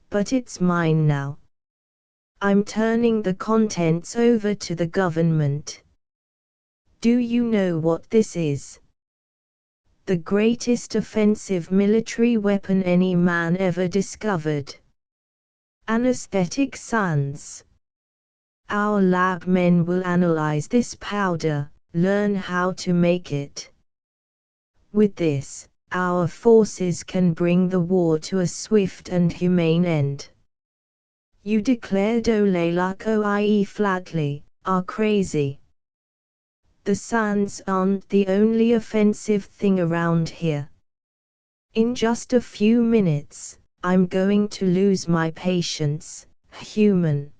"But it's mine now. I'm turning the contents over to the government. Do you know what this is? The greatest offensive military weapon any man ever discovered. Anesthetic sands. Our lab men will analyze this powder, learn how to make it. With this, our forces can bring the war to a swift and humane end." "You," declared Olalako flatly, "are crazy. The sands aren't the only offensive thing around here. In just a few minutes, I'm going to lose my patience, human.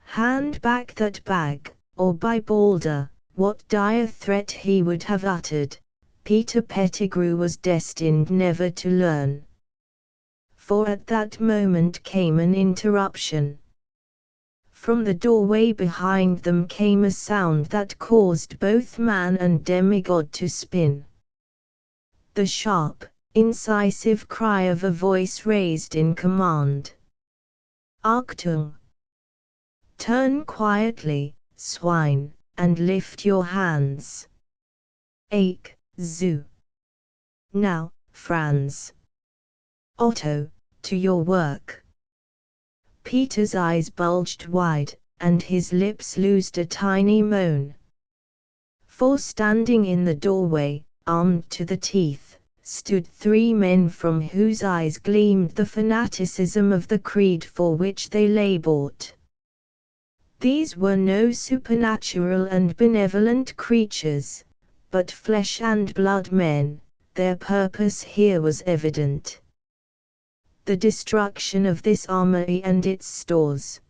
Hand back that bag, or by Balder," what dire threat he would have uttered, Peter Pettigrew was destined never to learn. For at that moment came an interruption. From the doorway behind them came a sound that caused both man and demigod to spin. The sharp, incisive cry of a voice raised in command. "Achtung! Turn quietly, swine, and lift your hands. Ake, Zoo. Now, Franz. Otto, to your work." Peter's eyes bulged wide, and his lips loosed a tiny moan. For standing in the doorway, armed to the teeth, stood 3 men from whose eyes gleamed the fanaticism of the creed for which they labored. These were no supernatural and benevolent creatures, but flesh and blood men. Their purpose here was evident. The destruction of this armory and its stores.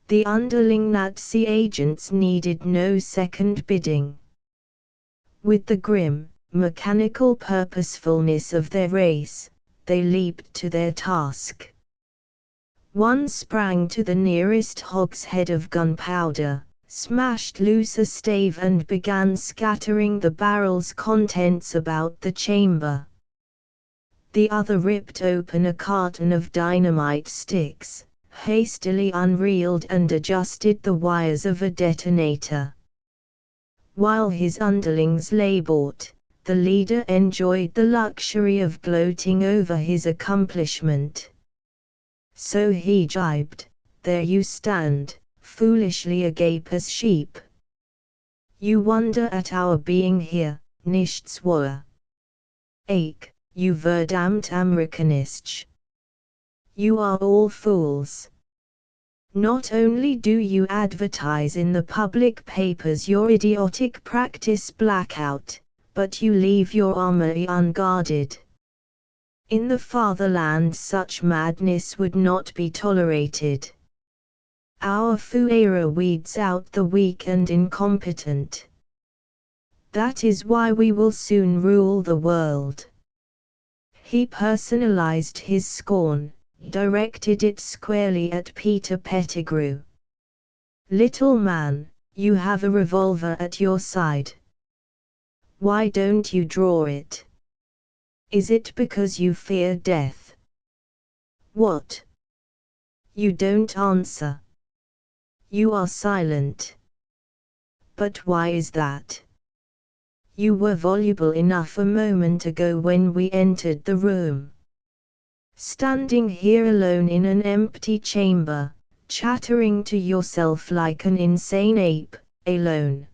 The underling Nazi agents needed no second bidding. With the grim, mechanical purposefulness of their race, they leaped to their task. One sprang to the nearest hogshead of gunpowder, smashed loose a stave and began scattering the barrel's contents about the chamber. The other ripped open a carton of dynamite sticks, hastily unreeled and adjusted the wires of a detonator. While his underlings labored, the leader enjoyed the luxury of gloating over his accomplishment. So he jibed, "There you stand, foolishly agape as sheep. You wonder at our being here, nichts wahr. Ach, you verdammt Amerikanisch. You are all fools. Not only do you advertise in the public papers your idiotic practice blackout, but you leave your armory unguarded. In the fatherland such madness would not be tolerated. Our Fuera weeds out the weak and incompetent. That is why we will soon rule the world." He personalized his scorn, directed it squarely at Peter Pettigrew. "Little man, you have a revolver at your side. Why don't you draw it? Is it because you fear death? What? You don't answer. You are silent. But why is that? You were voluble enough a moment ago when we entered the room. Standing here alone in an empty chamber, chattering to yourself like an insane ape, alone."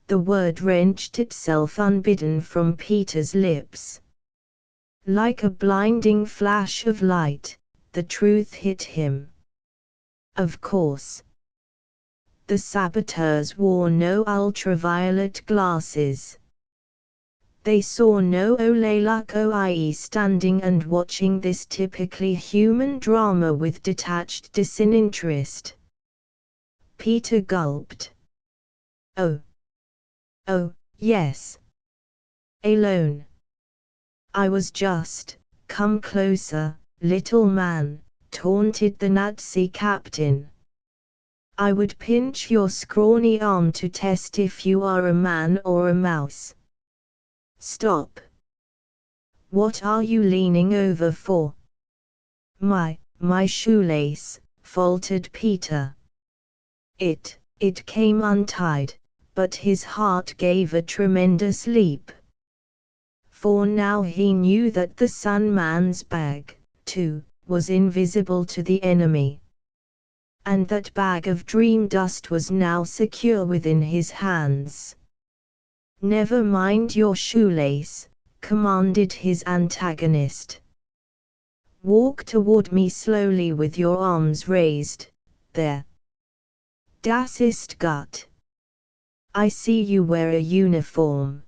The word wrenched itself unbidden from Peter's lips. Like a blinding flash of light, the truth hit him. Of course. The saboteurs wore no ultraviolet glasses. They saw no Ole Luck Oie standing and watching this typically human drama with detached disinterest. Peter gulped. Oh, yes. Alone. I was just, "Come closer, little man," taunted the Nazi captain. "I would pinch your scrawny arm to test if you are a man or a mouse. Stop. What are you leaning over for?" My shoelace," faltered Peter. It came untied, but his heart gave a tremendous leap. For now he knew that the Sun Man's bag, too, was invisible to the enemy. And that bag of dream dust was now secure within his hands. "Never mind your shoelace," commanded his antagonist. "Walk toward me slowly with your arms raised, there. Das ist gut. I see you wear a uniform.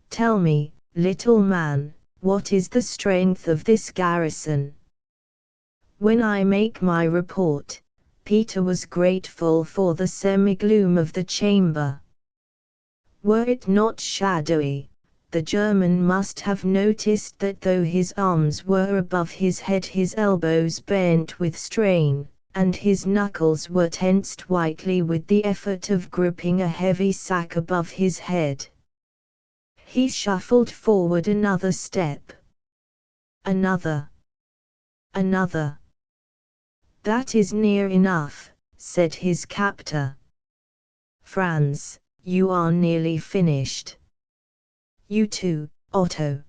Tell me, little man, what is the strength of this garrison?" When I make my report, Peter was grateful for the semi-gloom of the chamber. Were it not shadowy, the German must have noticed that though his arms were above his head, his elbows bent with strain, and his knuckles were tensed whitely with the effort of gripping a heavy sack above his head. He shuffled forward another step. Another. "That is near enough," said his captor. "Franz, you are nearly finished. You too, Otto.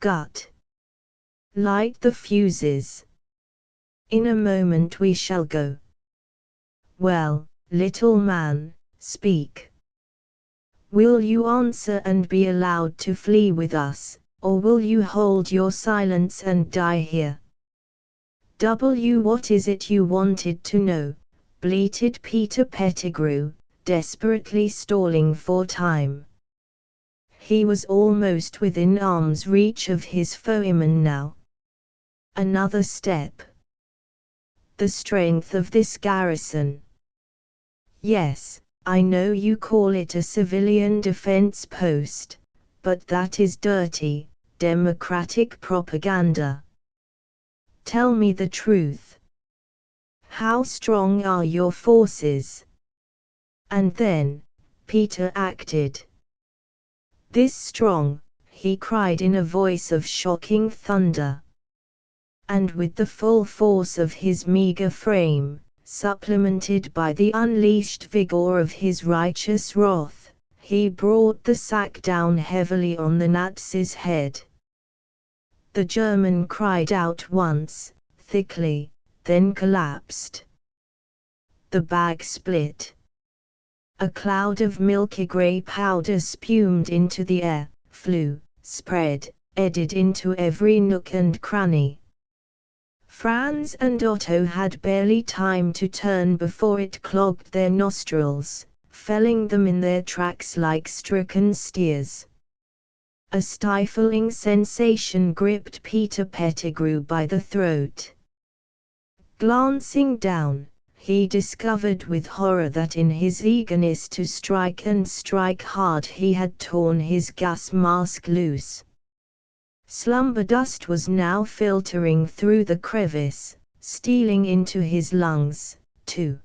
Gut. Light the fuses. In a moment we shall go. Well, little man, speak. Will you answer and be allowed to flee with us, or will you hold your silence and die here?" What is it you wanted to know?" bleated Peter Pettigrew, desperately stalling for time. He was almost within arm's reach of his foeman now. Another step. "The strength of this garrison. Yes, I know you call it a civilian defense post, but that is dirty, democratic propaganda. Tell me the truth. How strong are your forces? And then, Peter acted. This strong, he cried in a voice of shocking thunder. And with the full force of his meager frame, supplemented by the unleashed vigor of his righteous wrath, he brought the sack down heavily on the Naz's head. The German cried out once, thickly, then collapsed. The bag split. A cloud of milky grey powder spumed into the air, flew, spread, eddied into every nook and cranny. Franz and Otto had barely time to turn before it clogged their nostrils, felling them in their tracks like stricken steers. A stifling sensation gripped Peter Pettigrew by the throat. Glancing down, he discovered with horror that in his eagerness to strike and strike hard he had torn his gas mask loose. Slumber dust was now filtering through the crevice, stealing into his lungs, too.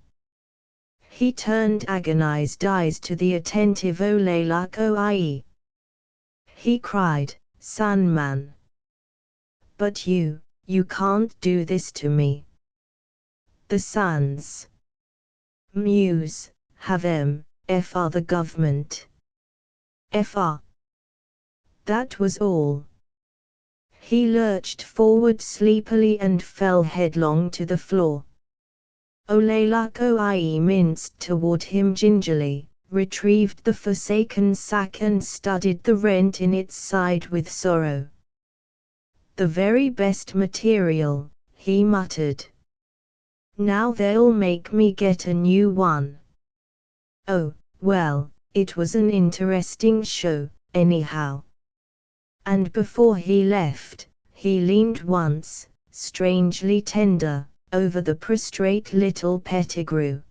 He turned agonized eyes to the attentive Olelakoi. He cried, "Sandman! But you can't do this to me. The Sans Muse, have FR the government. FR." That was all. He lurched forward sleepily and fell headlong to the floor. Olelakoi minced toward him gingerly, retrieved the forsaken sack and studied the rent in its side with sorrow. "The very best material," he muttered. "Now they'll make me get a new one. Oh, well, it was an interesting show, anyhow." And before he left, he leaned once, strangely tender, over the prostrate little Pettigrew.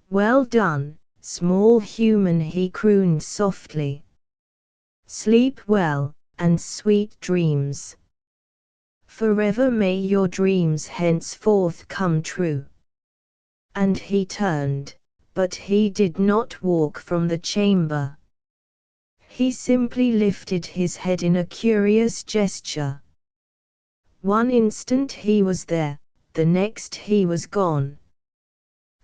"Well done, small human," he crooned softly. "Sleep well, and sweet dreams. Forever may your dreams henceforth come true." And he turned, but he did not walk from the chamber. He simply lifted his head in a curious gesture. One instant he was there, the next he was gone.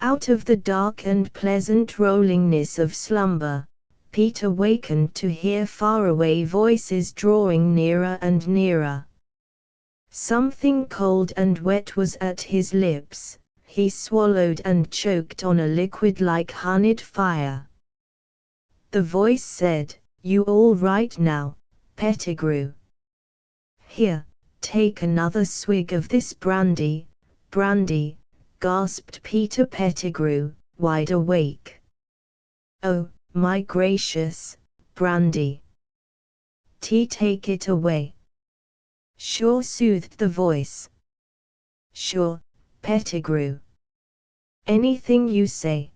Out of the dark and pleasant rollingness of slumber, Peter wakened to hear faraway voices drawing nearer and nearer. Something cold and wet was at his lips. He swallowed and choked on a liquid like honeyed fire. The voice said, "You all right now, Pettigrew? Here, take another swig of this brandy." "Brandy," gasped Peter Pettigrew, wide awake. "Oh, my gracious, brandy. Take it away." "Sure," soothed the voice. "Sure, Pettigrew. Anything you say.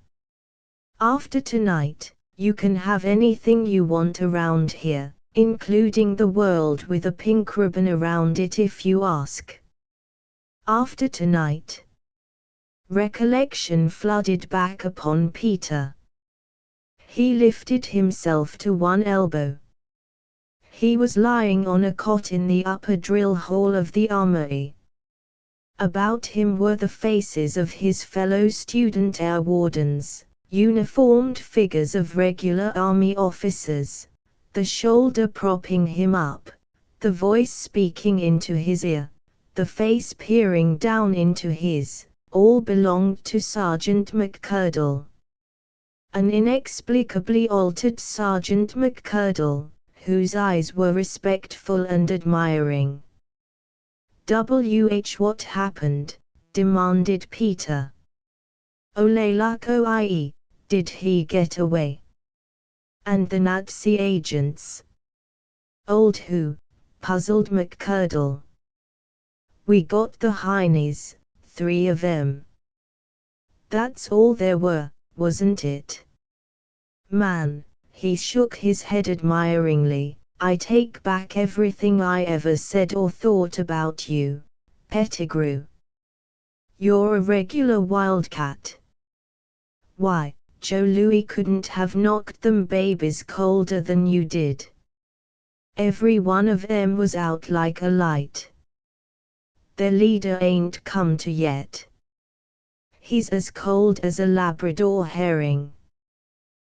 After tonight, you can have anything you want around here, including the world with a pink ribbon around it if you ask. After tonight." Recollection flooded back upon Peter. He lifted himself to one elbow. He was lying on a cot in the upper drill hall of the armory. About him were the faces of his fellow student air wardens, uniformed figures of regular army officers, the shoulder propping him up, the voice speaking into his ear, the face peering down into his. All belonged to Sergeant McCurdle. An inexplicably altered Sergeant McCurdle, whose eyes were respectful and admiring. What happened?" demanded Peter. "Olelakoi, did he get away? And the Nazi agents? Old who?" puzzled McCurdle. "We got the heinies, 3 of them. That's all there were, wasn't it? Man," he shook his head admiringly, "I take back everything I ever said or thought about you, Pettigrew. You're a regular wildcat. Why, Joe Louis couldn't have knocked them babies colder than you did. Every one of them was out like a light. Their leader ain't come to yet. He's as cold as a Labrador herring.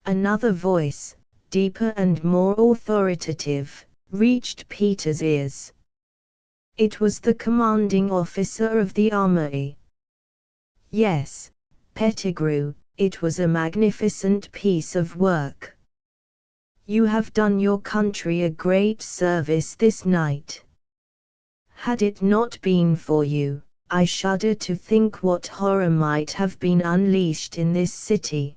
Another voice, deeper and more authoritative, reached Peter's ears. It was the commanding officer of the army. Yes, Pettigrew, it was a magnificent piece of work. You have done your country a great service this night. Had it not been for you, I shudder to think what horror might have been unleashed in this city.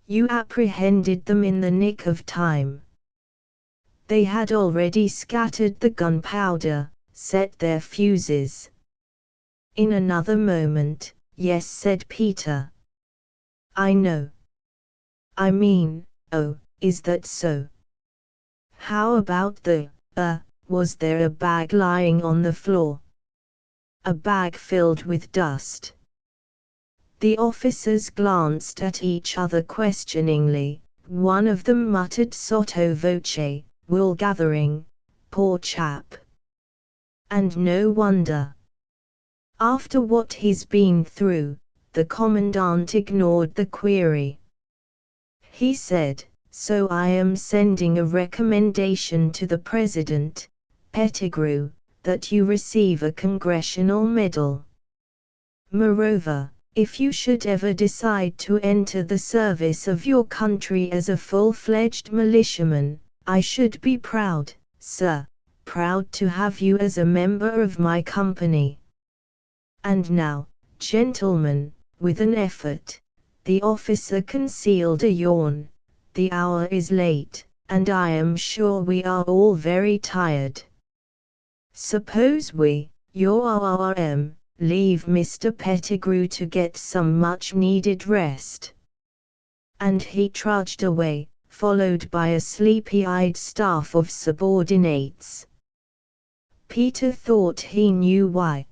You apprehended them in the nick of time. They had already scattered the gunpowder, set their fuses. In another moment, yes, said Peter. I know. I mean, oh, is that so? How about was there a bag lying on the floor? A bag filled with dust. The officers glanced at each other questioningly. One of them muttered sotto voce, wool gathering, poor chap. And no wonder. After what he's been through, the commandant ignored the query. He said, so I am sending a recommendation to the President, Pettigrew, that you receive a congressional medal. Moreover, if you should ever decide to enter the service of your country as a full-fledged militiaman, I should be proud, sir, proud to have you as a member of my company. And now, gentlemen, with an effort, the officer concealed a yawn. The hour is late, and I am sure we are all very tired. Suppose we, leave Mr. Pettigrew to get some much-needed rest. And he trudged away, followed by a sleepy-eyed staff of subordinates. Peter thought he knew why.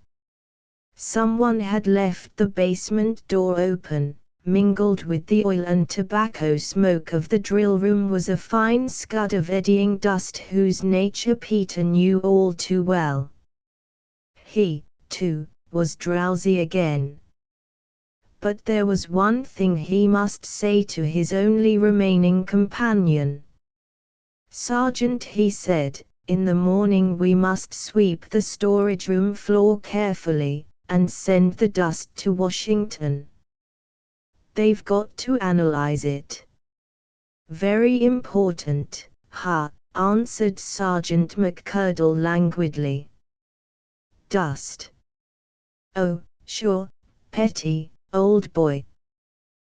Someone had left the basement door open. Mingled with the oil and tobacco smoke of the drill room was a fine scud of eddying dust whose nature Peter knew all too well. He, too, was drowsy again. But there was one thing he must say to his only remaining companion. Sergeant, he said, in the morning we must sweep the storage room floor carefully, and send the dust to Washington. They've got to analyze it. Very important, answered Sergeant McCurdle languidly. Dust. Oh, sure, Petty, old boy.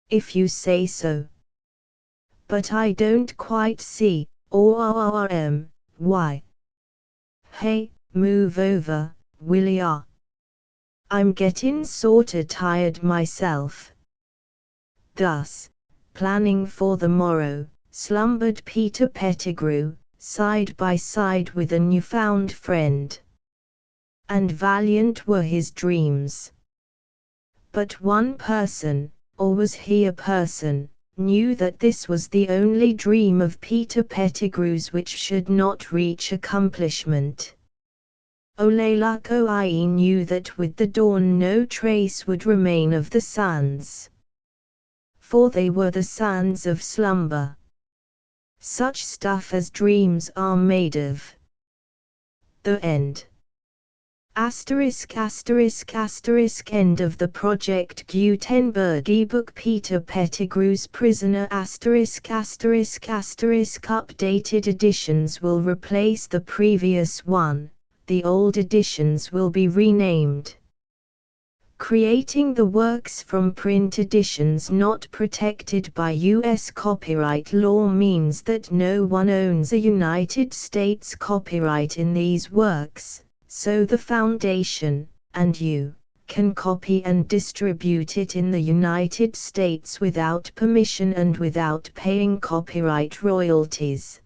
If you say so. But I don't quite see, why. Hey, move over, will ya? I'm gettin' sorta tired myself. Thus, planning for the morrow, slumbered Peter Pettigrew, side by side with a newfound friend. And valiant were his dreams. But one person, or was he a person, knew that this was the only dream of Peter Pettigrew's which should not reach accomplishment. Olelako knew that with the dawn no trace would remain of the sands. For they were the sands of slumber. Such stuff as dreams are made of. The end. End of the Project Gutenberg ebook Peter Pettigrew's Prisoner ******* Updated editions will replace the previous one, the old editions will be renamed. Creating the works from print editions not protected by U.S. copyright law means that no one owns a United States copyright in these works, so the Foundation, and you, can copy and distribute it in the United States without permission and without paying copyright royalties.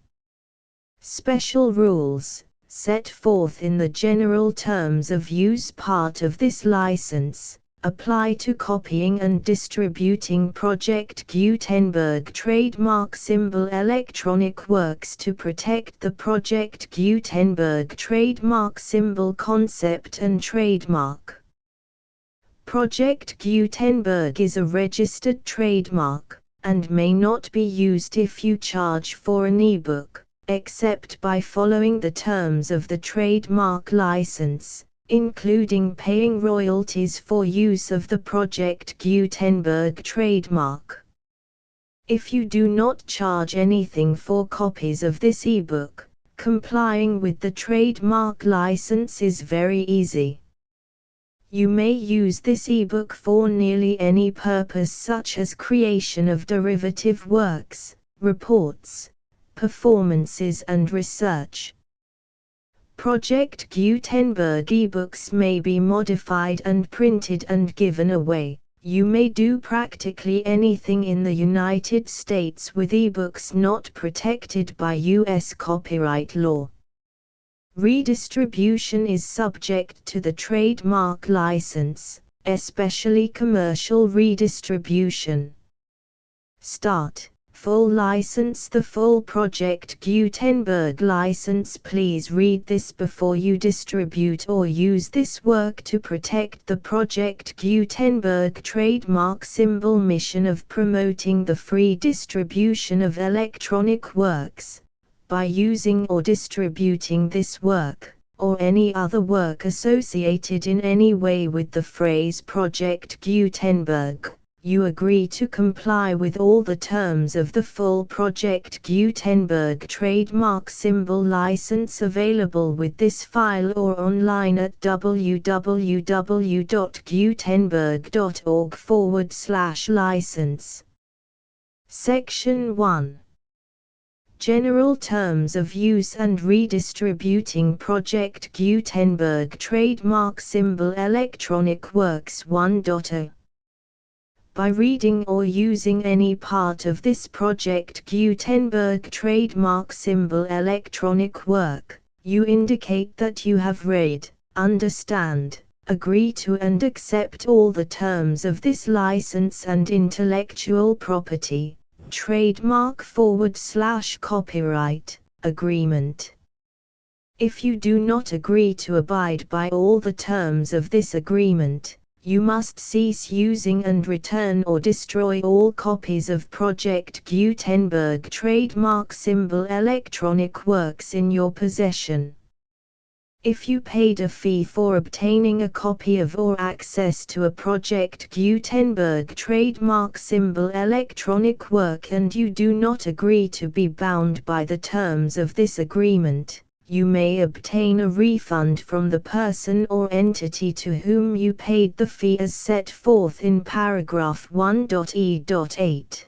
Special rules. set forth in the general terms of use part of this license, apply to copying and distributing Project Gutenberg trademark symbol electronic works to protect the Project Gutenberg trademark symbol concept and trademark. Project Gutenberg is a registered trademark, and may not be used if you charge for an ebook, except by following the terms of the trademark license, including paying royalties for use of the Project Gutenberg trademark. If you do not charge anything for copies of this ebook, complying with the trademark license is very easy. You may use this ebook for nearly any purpose, such as creation of derivative works, reports, performances and research. Project Gutenberg ebooks may be modified and printed and given away. You may do practically anything in the United States with ebooks not protected by U.S. copyright law. Redistribution is subject to the trademark license, especially commercial redistribution. Start. Full license. The full Project Gutenberg license. Please read this before you distribute or use this work to protect the Project Gutenberg trademark symbol mission of promoting the free distribution of electronic works, by using or distributing this work, or any other work associated in any way with the phrase Project Gutenberg. You agree to comply with all the terms of the full Project Gutenberg trademark symbol license available with this file or online at www.gutenberg.org/license. Section 1. General Terms of Use and Redistributing Project Gutenberg Trademark Symbol Electronic Works 1.0. By reading or using any part of this Project Gutenberg trademark symbol electronic work, you indicate that you have read, understand, agree to and accept all the terms of this license and intellectual property, trademark/copyright, agreement. If you do not agree to abide by all the terms of this agreement, you must cease using and return or destroy all copies of Project Gutenberg trademark symbol electronic works in your possession. If you paid a fee for obtaining a copy of or access to a Project Gutenberg trademark symbol electronic work and you do not agree to be bound by the terms of this agreement, you may obtain a refund from the person or entity to whom you paid the fee as set forth in paragraph 1.e.8.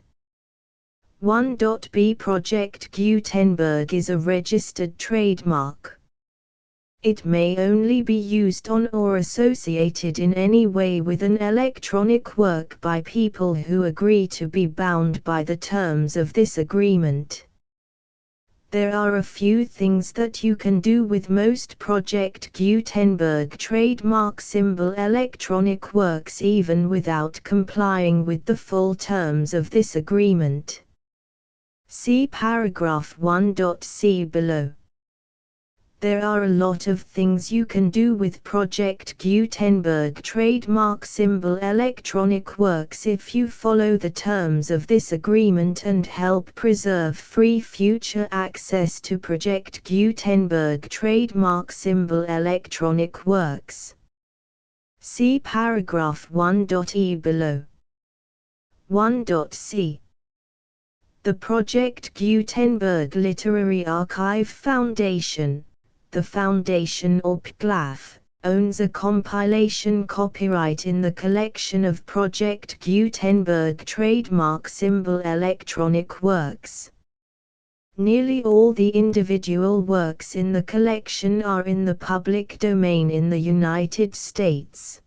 1.b. Project Gutenberg is a registered trademark. It may only be used on or associated in any way with an electronic work by people who agree to be bound by the terms of this agreement. There are a few things that you can do with most Project Gutenberg trademark symbol electronic works even without complying with the full terms of this agreement. See paragraph 1.c below. There are a lot of things you can do with Project Gutenberg trademark symbol electronic works if you follow the terms of this agreement and help preserve free future access to Project Gutenberg trademark symbol electronic works. See paragraph 1.e below. 1.c. The Project Gutenberg Literary Archive Foundation, the Foundation or PGLAF, owns a compilation copyright in the collection of Project Gutenberg trademark symbol electronic works. Nearly all the individual works in the collection are in the public domain in the United States.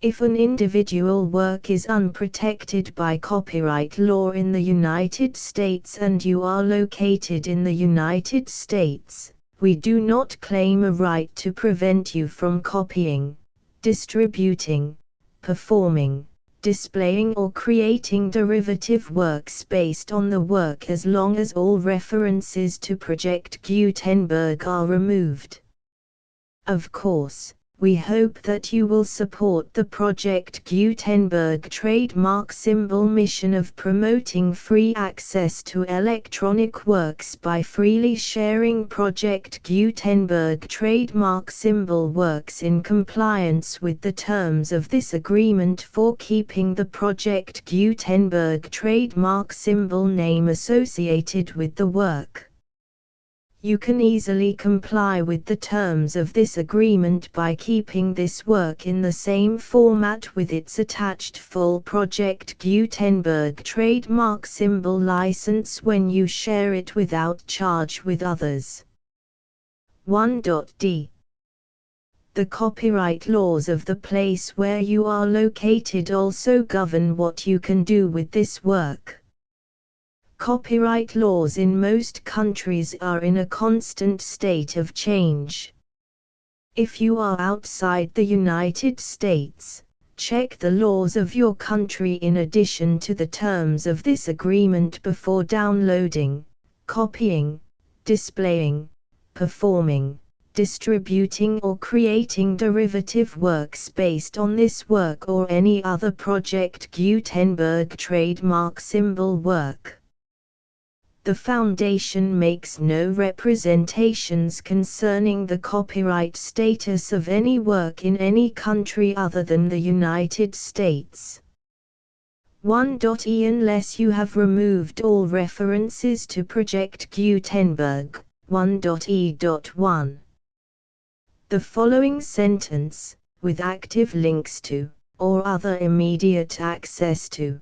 If an individual work is unprotected by copyright law in the United States and you are located in the United States, We do not claim a right to prevent you from copying, distributing, performing, displaying or creating derivative works based on the work as long as all references to Project Gutenberg are removed. Of course, we hope that you will support the Project Gutenberg trademark symbol mission of promoting free access to electronic works by freely sharing Project Gutenberg trademark symbol works in compliance with the terms of this agreement for keeping the Project Gutenberg trademark symbol name associated with the work. You can easily comply with the terms of this agreement by keeping this work in the same format with its attached full Project Gutenberg trademark symbol license when you share it without charge with others. 1.d. The copyright laws of the place where you are located also govern what you can do with this work. Copyright laws in most countries are in a constant state of change. If you are outside the United States, check the laws of your country in addition to the terms of this agreement before downloading, copying, displaying, performing, distributing or creating derivative works based on this work or any other Project Gutenberg trademark symbol work. The Foundation makes no representations concerning the copyright status of any work in any country other than the United States. 1.e. Unless you have removed all references to Project Gutenberg, 1.e.1. The following sentence, with active links to, or other immediate access to,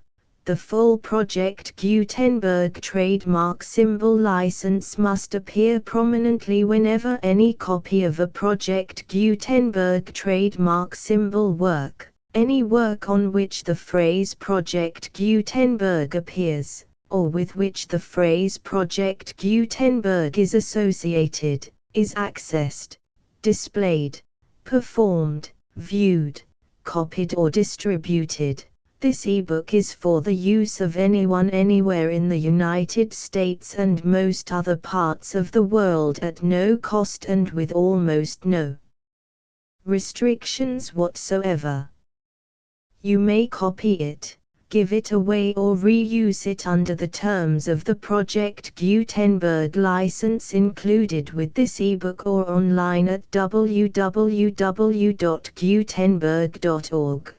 the full Project Gutenberg trademark symbol license must appear prominently whenever any copy of a Project Gutenberg trademark symbol work, any work on which the phrase Project Gutenberg appears, or with which the phrase Project Gutenberg is associated, is accessed, displayed, performed, viewed, copied or distributed. This ebook is for the use of anyone anywhere in the United States and most other parts of the world at no cost and with almost no restrictions whatsoever. You may copy it, give it away or reuse it under the terms of the Project Gutenberg license included with this ebook or online at www.gutenberg.org.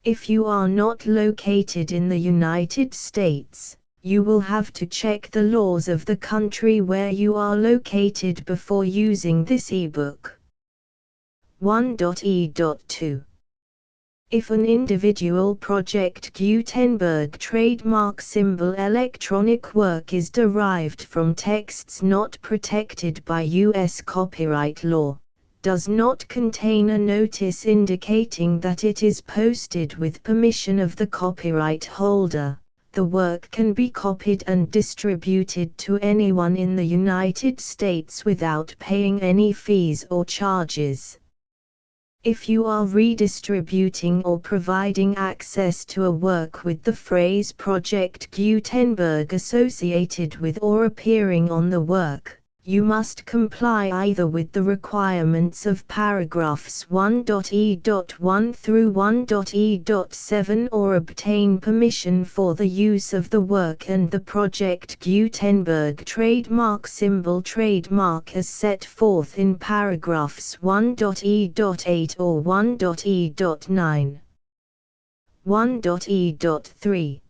If you are not located in the United States, you will have to check the laws of the country where you are located before using this ebook. 1.e.2. If an individual Project Gutenberg trademark symbol electronic work is derived from texts not protected by U.S. copyright law, does not contain a notice indicating that it is posted with permission of the copyright holder, the work can be copied and distributed to anyone in the United States without paying any fees or charges. If you are redistributing or providing access to a work with the phrase Project Gutenberg associated with or appearing on the work, you must comply either with the requirements of paragraphs 1.e.1 through 1.e.7 or obtain permission for the use of the work and the Project Gutenberg trademark symbol trademark as set forth in paragraphs 1.e.8 or 1.e.9. 1.e.3.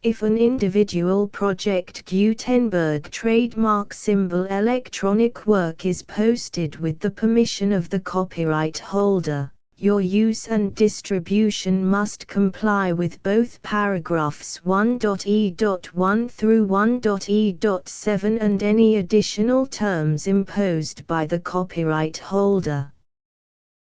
If an individual Project Gutenberg trademark symbol electronic work is posted with the permission of the copyright holder, your use and distribution must comply with both paragraphs 1.e.1 through 1.e.7 and any additional terms imposed by the copyright holder.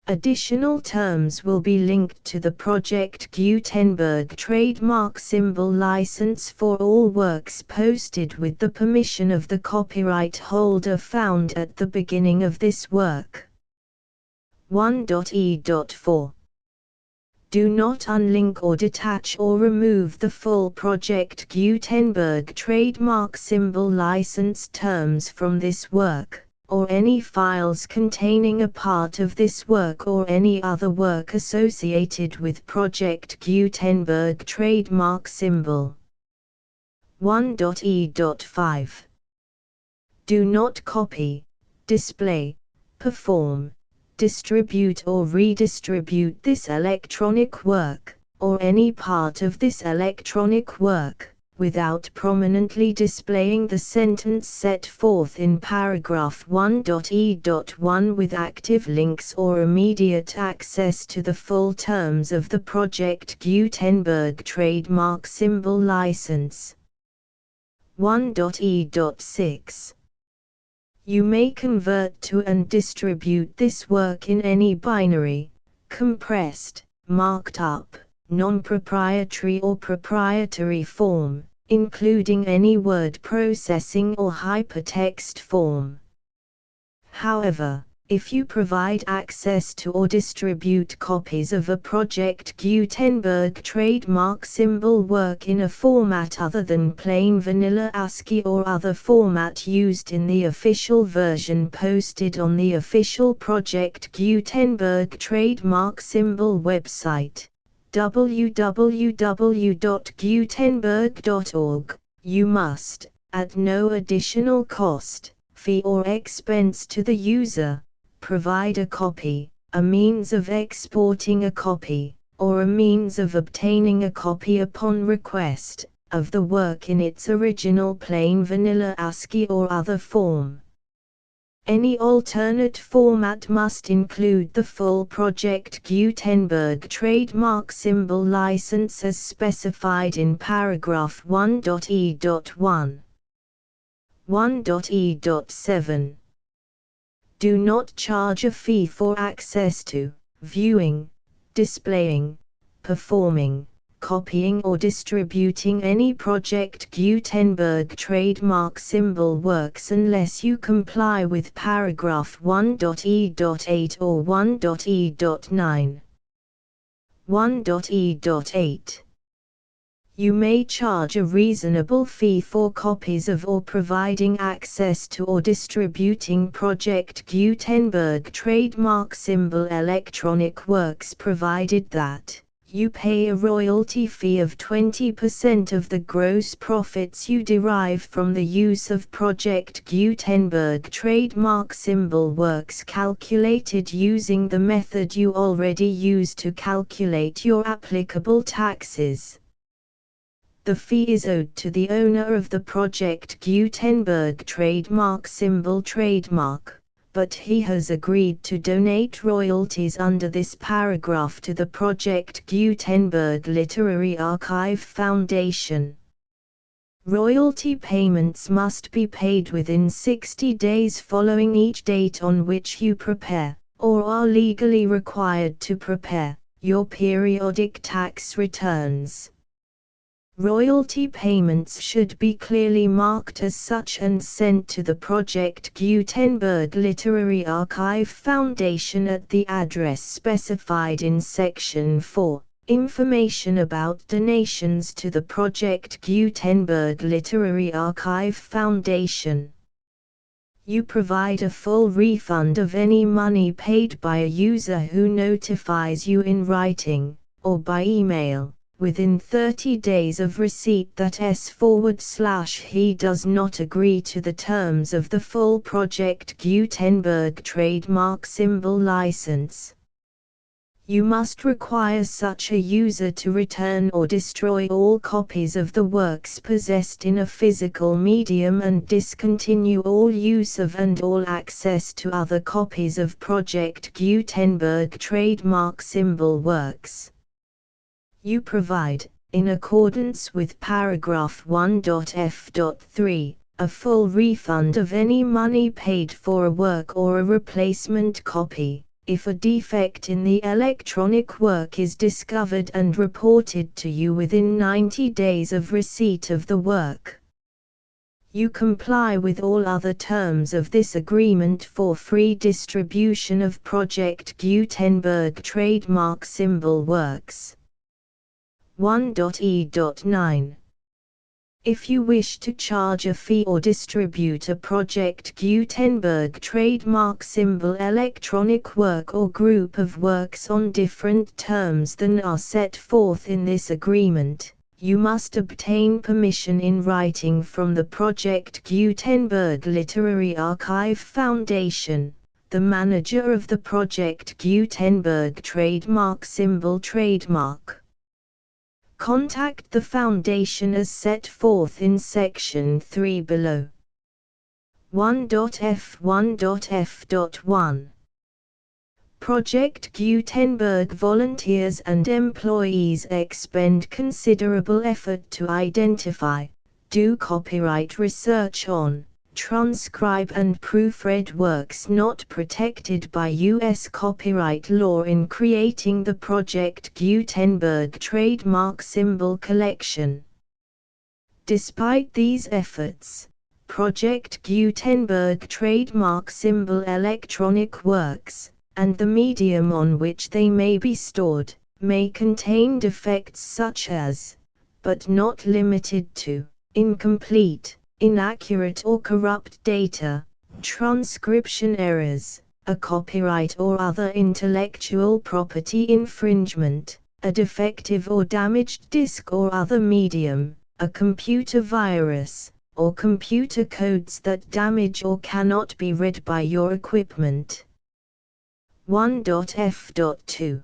Additional terms will be linked to the Project Gutenberg trademark symbol license for all works posted with the permission of the copyright holder found at the beginning of this work. 1.e.4. Do not unlink or detach or remove the full Project Gutenberg trademark symbol license terms from this work, or any files containing a part of this work or any other work associated with Project Gutenberg trademark symbol. 1.e.5. Do not copy, display, perform, distribute or redistribute this electronic work, or any part of this electronic work, without prominently displaying the sentence set forth in paragraph 1.e.1 with active links or immediate access to the full terms of the Project Gutenberg trademark symbol license. 1.e.6. You may convert to and distribute this work in any binary, compressed, marked up, non-proprietary or proprietary form, including any word processing or hypertext form. However, if you provide access to or distribute copies of a Project Gutenberg trademark symbol work in a format other than plain vanilla ASCII or other format used in the official version posted on the official Project Gutenberg trademark symbol website, www.gutenberg.org, you must, at no additional cost, fee or expense to the user, provide a copy, a means of exporting a copy, or a means of obtaining a copy upon request, of the work in its original plain vanilla ASCII or other form. Any alternate format must include the full Project Gutenberg trademark symbol license as specified in paragraph 1.e.1. 1.e.7. Do not charge a fee for access to, viewing, displaying, performing, copying or distributing any Project Gutenberg trademark symbol works unless you comply with paragraph 1.e.8 or 1.e.9. 1.e.8. You may charge a reasonable fee for copies of or providing access to or distributing Project Gutenberg trademark symbol electronic works provided that you pay a royalty fee of 20% of the gross profits you derive from the use of Project Gutenberg trademark symbol works calculated using the method you already use to calculate your applicable taxes. The fee is owed to the owner of the Project Gutenberg trademark symbol trademark, but he has agreed to donate royalties under this paragraph to the Project Gutenberg Literary Archive Foundation. Royalty payments must be paid within 60 days following each date on which you prepare, or are legally required to prepare, your periodic tax returns. Royalty payments should be clearly marked as such and sent to the Project Gutenberg Literary Archive Foundation at the address specified in Section 4, Information about donations to the Project Gutenberg Literary Archive Foundation. You provide a full refund of any money paid by a user who notifies you in writing, or by email, within 30 days of receipt that he does not agree to the terms of the full Project Gutenberg trademark symbol license. You must require such a user to return or destroy all copies of the works possessed in a physical medium and discontinue all use of and all access to other copies of Project Gutenberg trademark symbol works. You provide, in accordance with paragraph 1.f.3, a full refund of any money paid for a work or a replacement copy, if a defect in the electronic work is discovered and reported to you within 90 days of receipt of the work. You comply with all other terms of this agreement for free distribution of Project Gutenberg trademark symbol works. 1.e.9. If you wish to charge a fee or distribute a Project Gutenberg trademark symbol electronic work or group of works on different terms than are set forth in this agreement, you must obtain permission in writing from the Project Gutenberg Literary Archive Foundation, the manager of the Project Gutenberg trademark symbol trademark. Contact the Foundation as set forth in Section 3 below. 1.f1.f.1 Project Gutenberg volunteers and employees expend considerable effort to identify, do copyright research on, transcribe and proofread works not protected by U.S. copyright law in creating the Project Gutenberg trademark symbol collection. Despite these efforts, Project Gutenberg trademark symbol electronic works, and the medium on which they may be stored, may contain defects such as, but not limited to, incomplete, inaccurate or corrupt data, transcription errors, a copyright or other intellectual property infringement, a defective or damaged disk or other medium, a computer virus, or computer codes that damage or cannot be read by your equipment. 1.f.2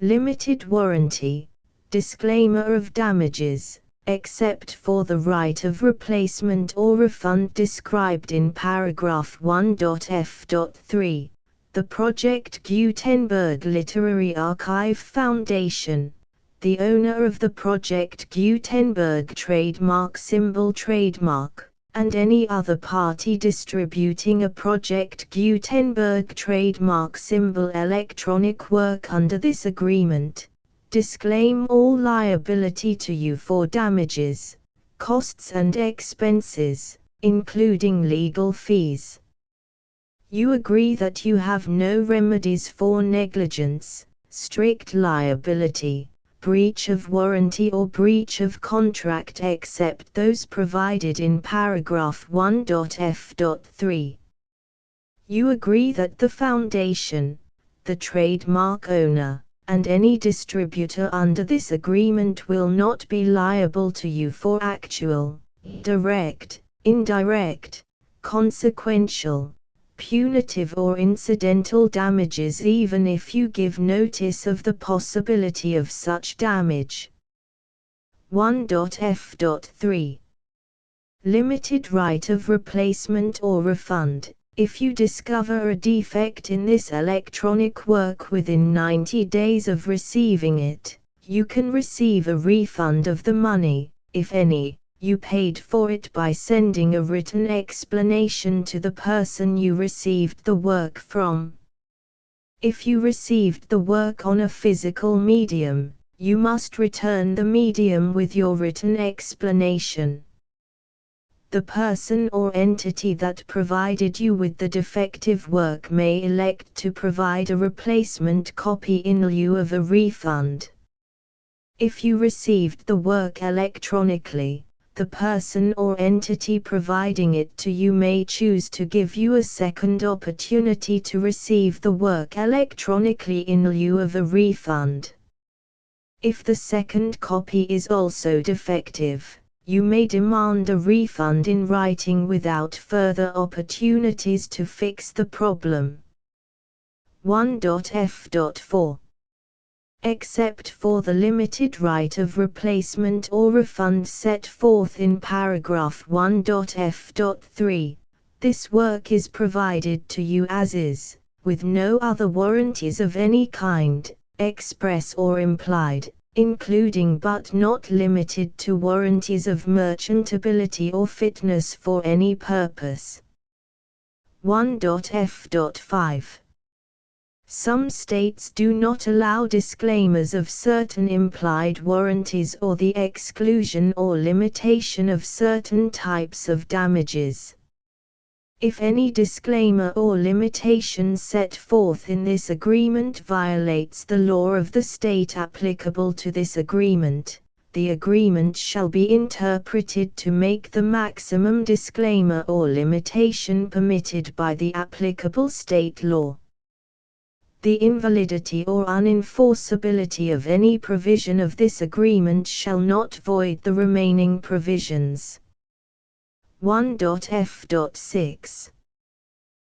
Limited warranty, disclaimer of damages, except for the right of replacement or refund described in paragraph 1.f.3, the Project Gutenberg Literary Archive Foundation, the owner of the Project Gutenberg trademark symbol trademark, and any other party distributing a Project Gutenberg trademark symbol electronic work under this agreement, disclaim all liability to you for damages, costs and expenses, including legal fees. You agree that you have no remedies for negligence, strict liability, breach of warranty or breach of contract except those provided in paragraph 1.f.3. You agree that the Foundation, the trademark owner, and any distributor under this agreement will not be liable to you for actual, direct, indirect, consequential, punitive or incidental damages even if you give notice of the possibility of such damage. 1.f.3 Limited right of replacement or refund. If you discover a defect in this electronic work within 90 days of receiving it, you can receive a refund of the money, if any, you paid for it by sending a written explanation to the person you received the work from. If you received the work on a physical medium, you must return the medium with your written explanation. The person or entity that provided you with the defective work may elect to provide a replacement copy in lieu of a refund. If you received the work electronically, the person or entity providing it to you may choose to give you a second opportunity to receive the work electronically in lieu of a refund. If the second copy is also defective, you may demand a refund in writing without further opportunities to fix the problem. 1.f.4 Except for the limited right of replacement or refund set forth in paragraph 1.f.3, this work is provided to you as is, with no other warranties of any kind, express or implied, including but not limited to warranties of merchantability or fitness for any purpose. 1.f.5 Some states do not allow disclaimers of certain implied warranties or the exclusion or limitation of certain types of damages. If any disclaimer or limitation set forth in this agreement violates the law of the state applicable to this agreement, the agreement shall be interpreted to make the maximum disclaimer or limitation permitted by the applicable state law. The invalidity or unenforceability of any provision of this agreement shall not void the remaining provisions. 1.f.6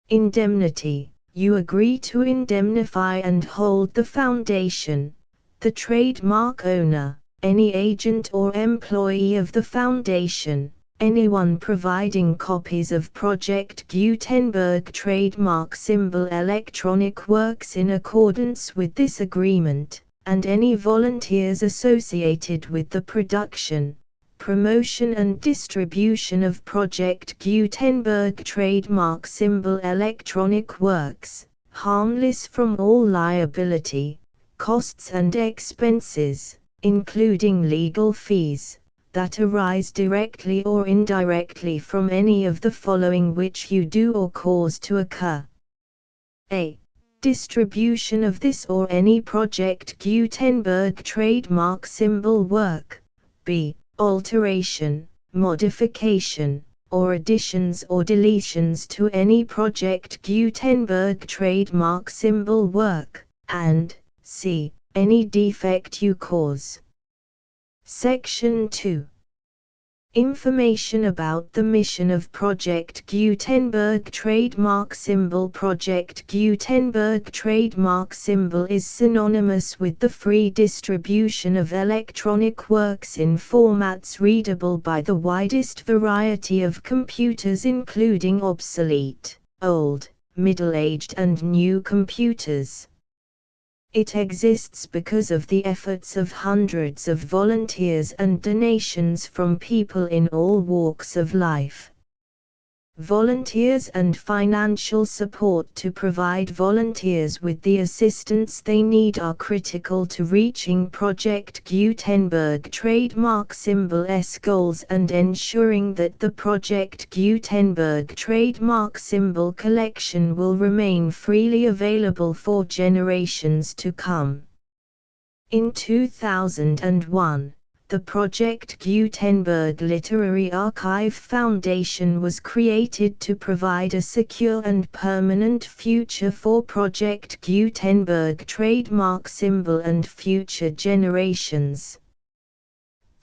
Indemnity. You agree to indemnify and hold the foundation, the trademark owner, any agent or employee of the foundation, anyone providing copies of Project Gutenberg trademark symbol electronic works in accordance with this agreement, and any volunteers associated with the production, promotion and distribution of Project Gutenberg trademark symbol electronic works, harmless from all liability, costs and expenses, including legal fees, that arise directly or indirectly from any of the following which you do or cause to occur. A. Distribution of this or any Project Gutenberg trademark symbol work. B. Alteration, modification, or additions or deletions to any Project Gutenberg trademark symbol work, and C. Any defect you cause. Section 2. Information about the mission of Project Gutenberg trademark symbol. Project Gutenberg trademark symbol is synonymous with the free distribution of electronic works in formats readable by the widest variety of computers, including obsolete, old, middle-aged and new computers. It exists because of the efforts of hundreds of volunteers and donations from people in all walks of life. Volunteers and financial support to provide volunteers with the assistance they need are critical to reaching Project Gutenberg trademark symbol's goals and ensuring that the Project Gutenberg trademark symbol collection will remain freely available for generations to come. In 2001, the Project Gutenberg Literary Archive Foundation was created to provide a secure and permanent future for Project Gutenberg trademark symbol and future generations.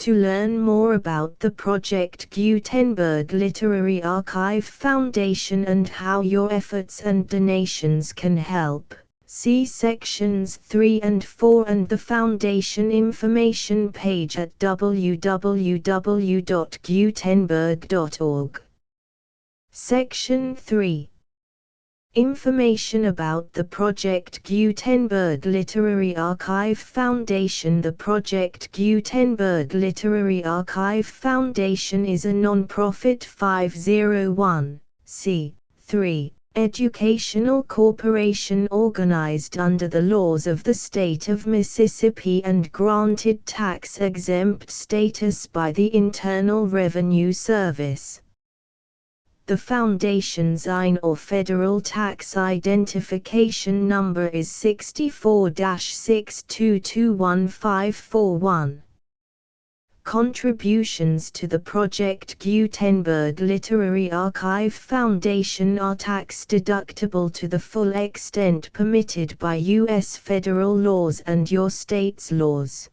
To learn more about the Project Gutenberg Literary Archive Foundation and how your efforts and donations can help, see sections 3 and 4 and the Foundation information page at www.gutenberg.org. Section 3. Information about the Project Gutenberg Literary Archive Foundation. The Project Gutenberg Literary Archive Foundation is a non-profit 501(c)(3) educational corporation organized under the laws of the state of Mississippi and granted tax-exempt status by the Internal Revenue Service. The Foundation's IN or Federal Tax Identification Number is 64-6221541. Contributions to the Project Gutenberg Literary Archive Foundation are tax-deductible to the full extent permitted by U.S. federal laws and your state's laws.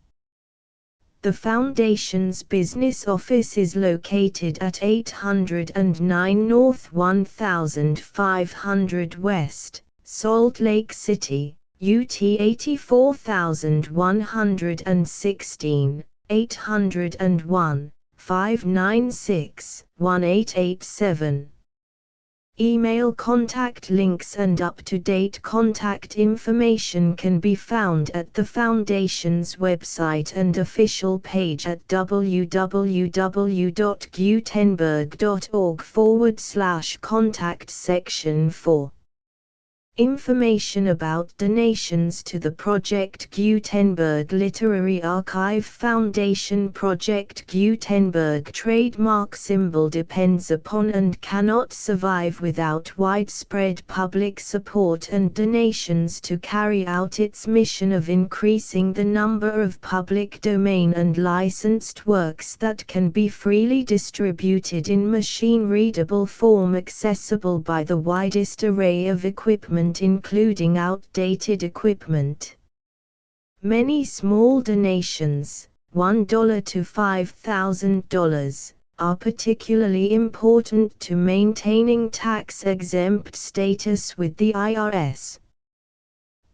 The Foundation's business office is located at 809 North 1500 West, Salt Lake City, UT 84116, 801-596-1887. Email contact links and up-to-date contact information can be found at the Foundation's website and official page at www.gutenberg.org/contact section 4. Information about donations to the Project Gutenberg Literary Archive Foundation. Project Gutenberg trademark symbol depends upon and cannot survive without widespread public support and donations to carry out its mission of increasing the number of public domain and licensed works that can be freely distributed in machine-readable form accessible by the widest array of equipment, including outdated equipment. Many small donations, $1 to $5,000, are particularly important to maintaining tax-exempt status with the IRS.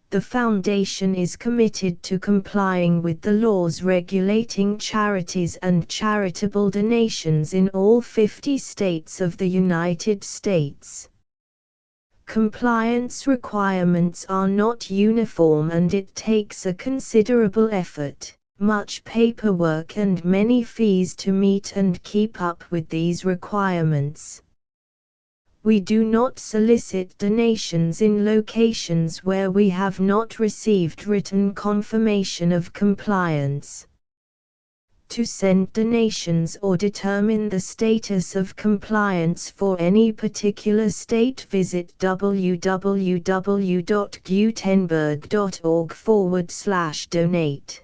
The Foundation is committed to complying with the laws regulating charities and charitable donations in all 50 states of the United States. Compliance requirements are not uniform and it takes a considerable effort, much paperwork and many fees to meet and keep up with these requirements. We do not solicit donations in locations where we have not received written confirmation of compliance. To send donations or determine the status of compliance for any particular state, visit www.gutenberg.org/donate.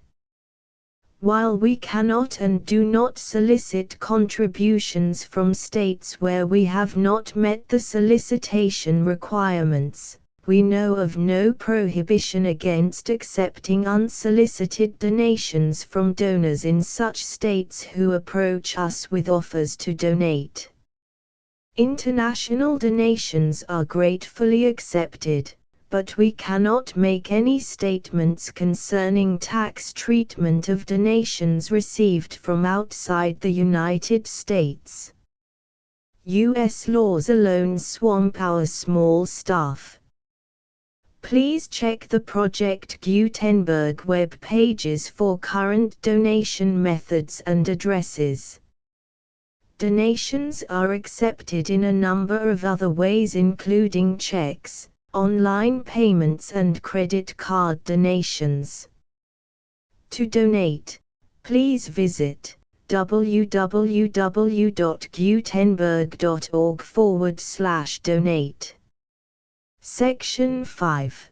While we cannot and do not solicit contributions from states where we have not met the solicitation requirements, we know of no prohibition against accepting unsolicited donations from donors in such states who approach us with offers to donate. International donations are gratefully accepted, but we cannot make any statements concerning tax treatment of donations received from outside the United States. U.S. laws alone swamp our small staff. Please check the Project Gutenberg web pages for current donation methods and addresses. Donations are accepted in a number of other ways, including checks, online payments and credit card donations. To donate, please visit www.gutenberg.org/donate. Section 5.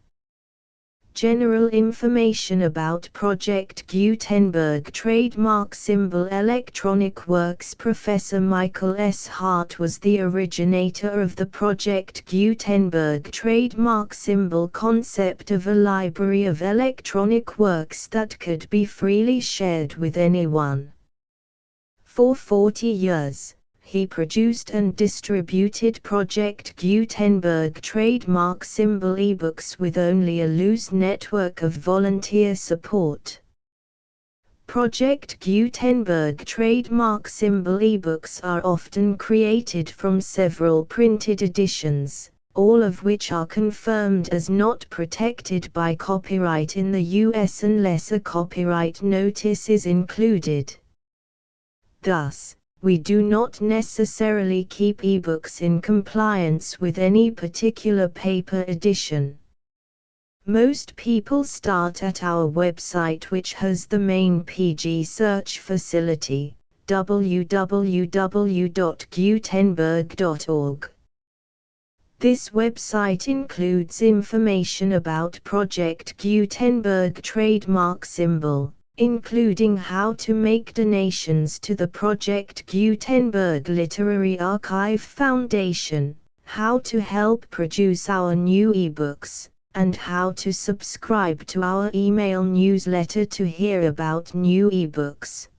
General information about Project Gutenberg trademark symbol electronic works. Professor Michael S. Hart was the originator of the Project Gutenberg trademark symbol concept of a library of electronic works that could be freely shared with anyone. For 40 years, he produced and distributed Project Gutenberg trademark symbol ebooks with only a loose network of volunteer support. Project Gutenberg trademark symbol ebooks are often created from several printed editions, all of which are confirmed as not protected by copyright in the US unless a copyright notice is included. Thus, we do not necessarily keep ebooks in compliance with any particular paper edition. Most people start at our website, which has the main PG search facility, www.gutenberg.org. This website includes information about Project Gutenberg trademark symbol, including how to make donations to the Project Gutenberg Literary Archive Foundation, how to help produce our new ebooks, and how to subscribe to our email newsletter to hear about new ebooks.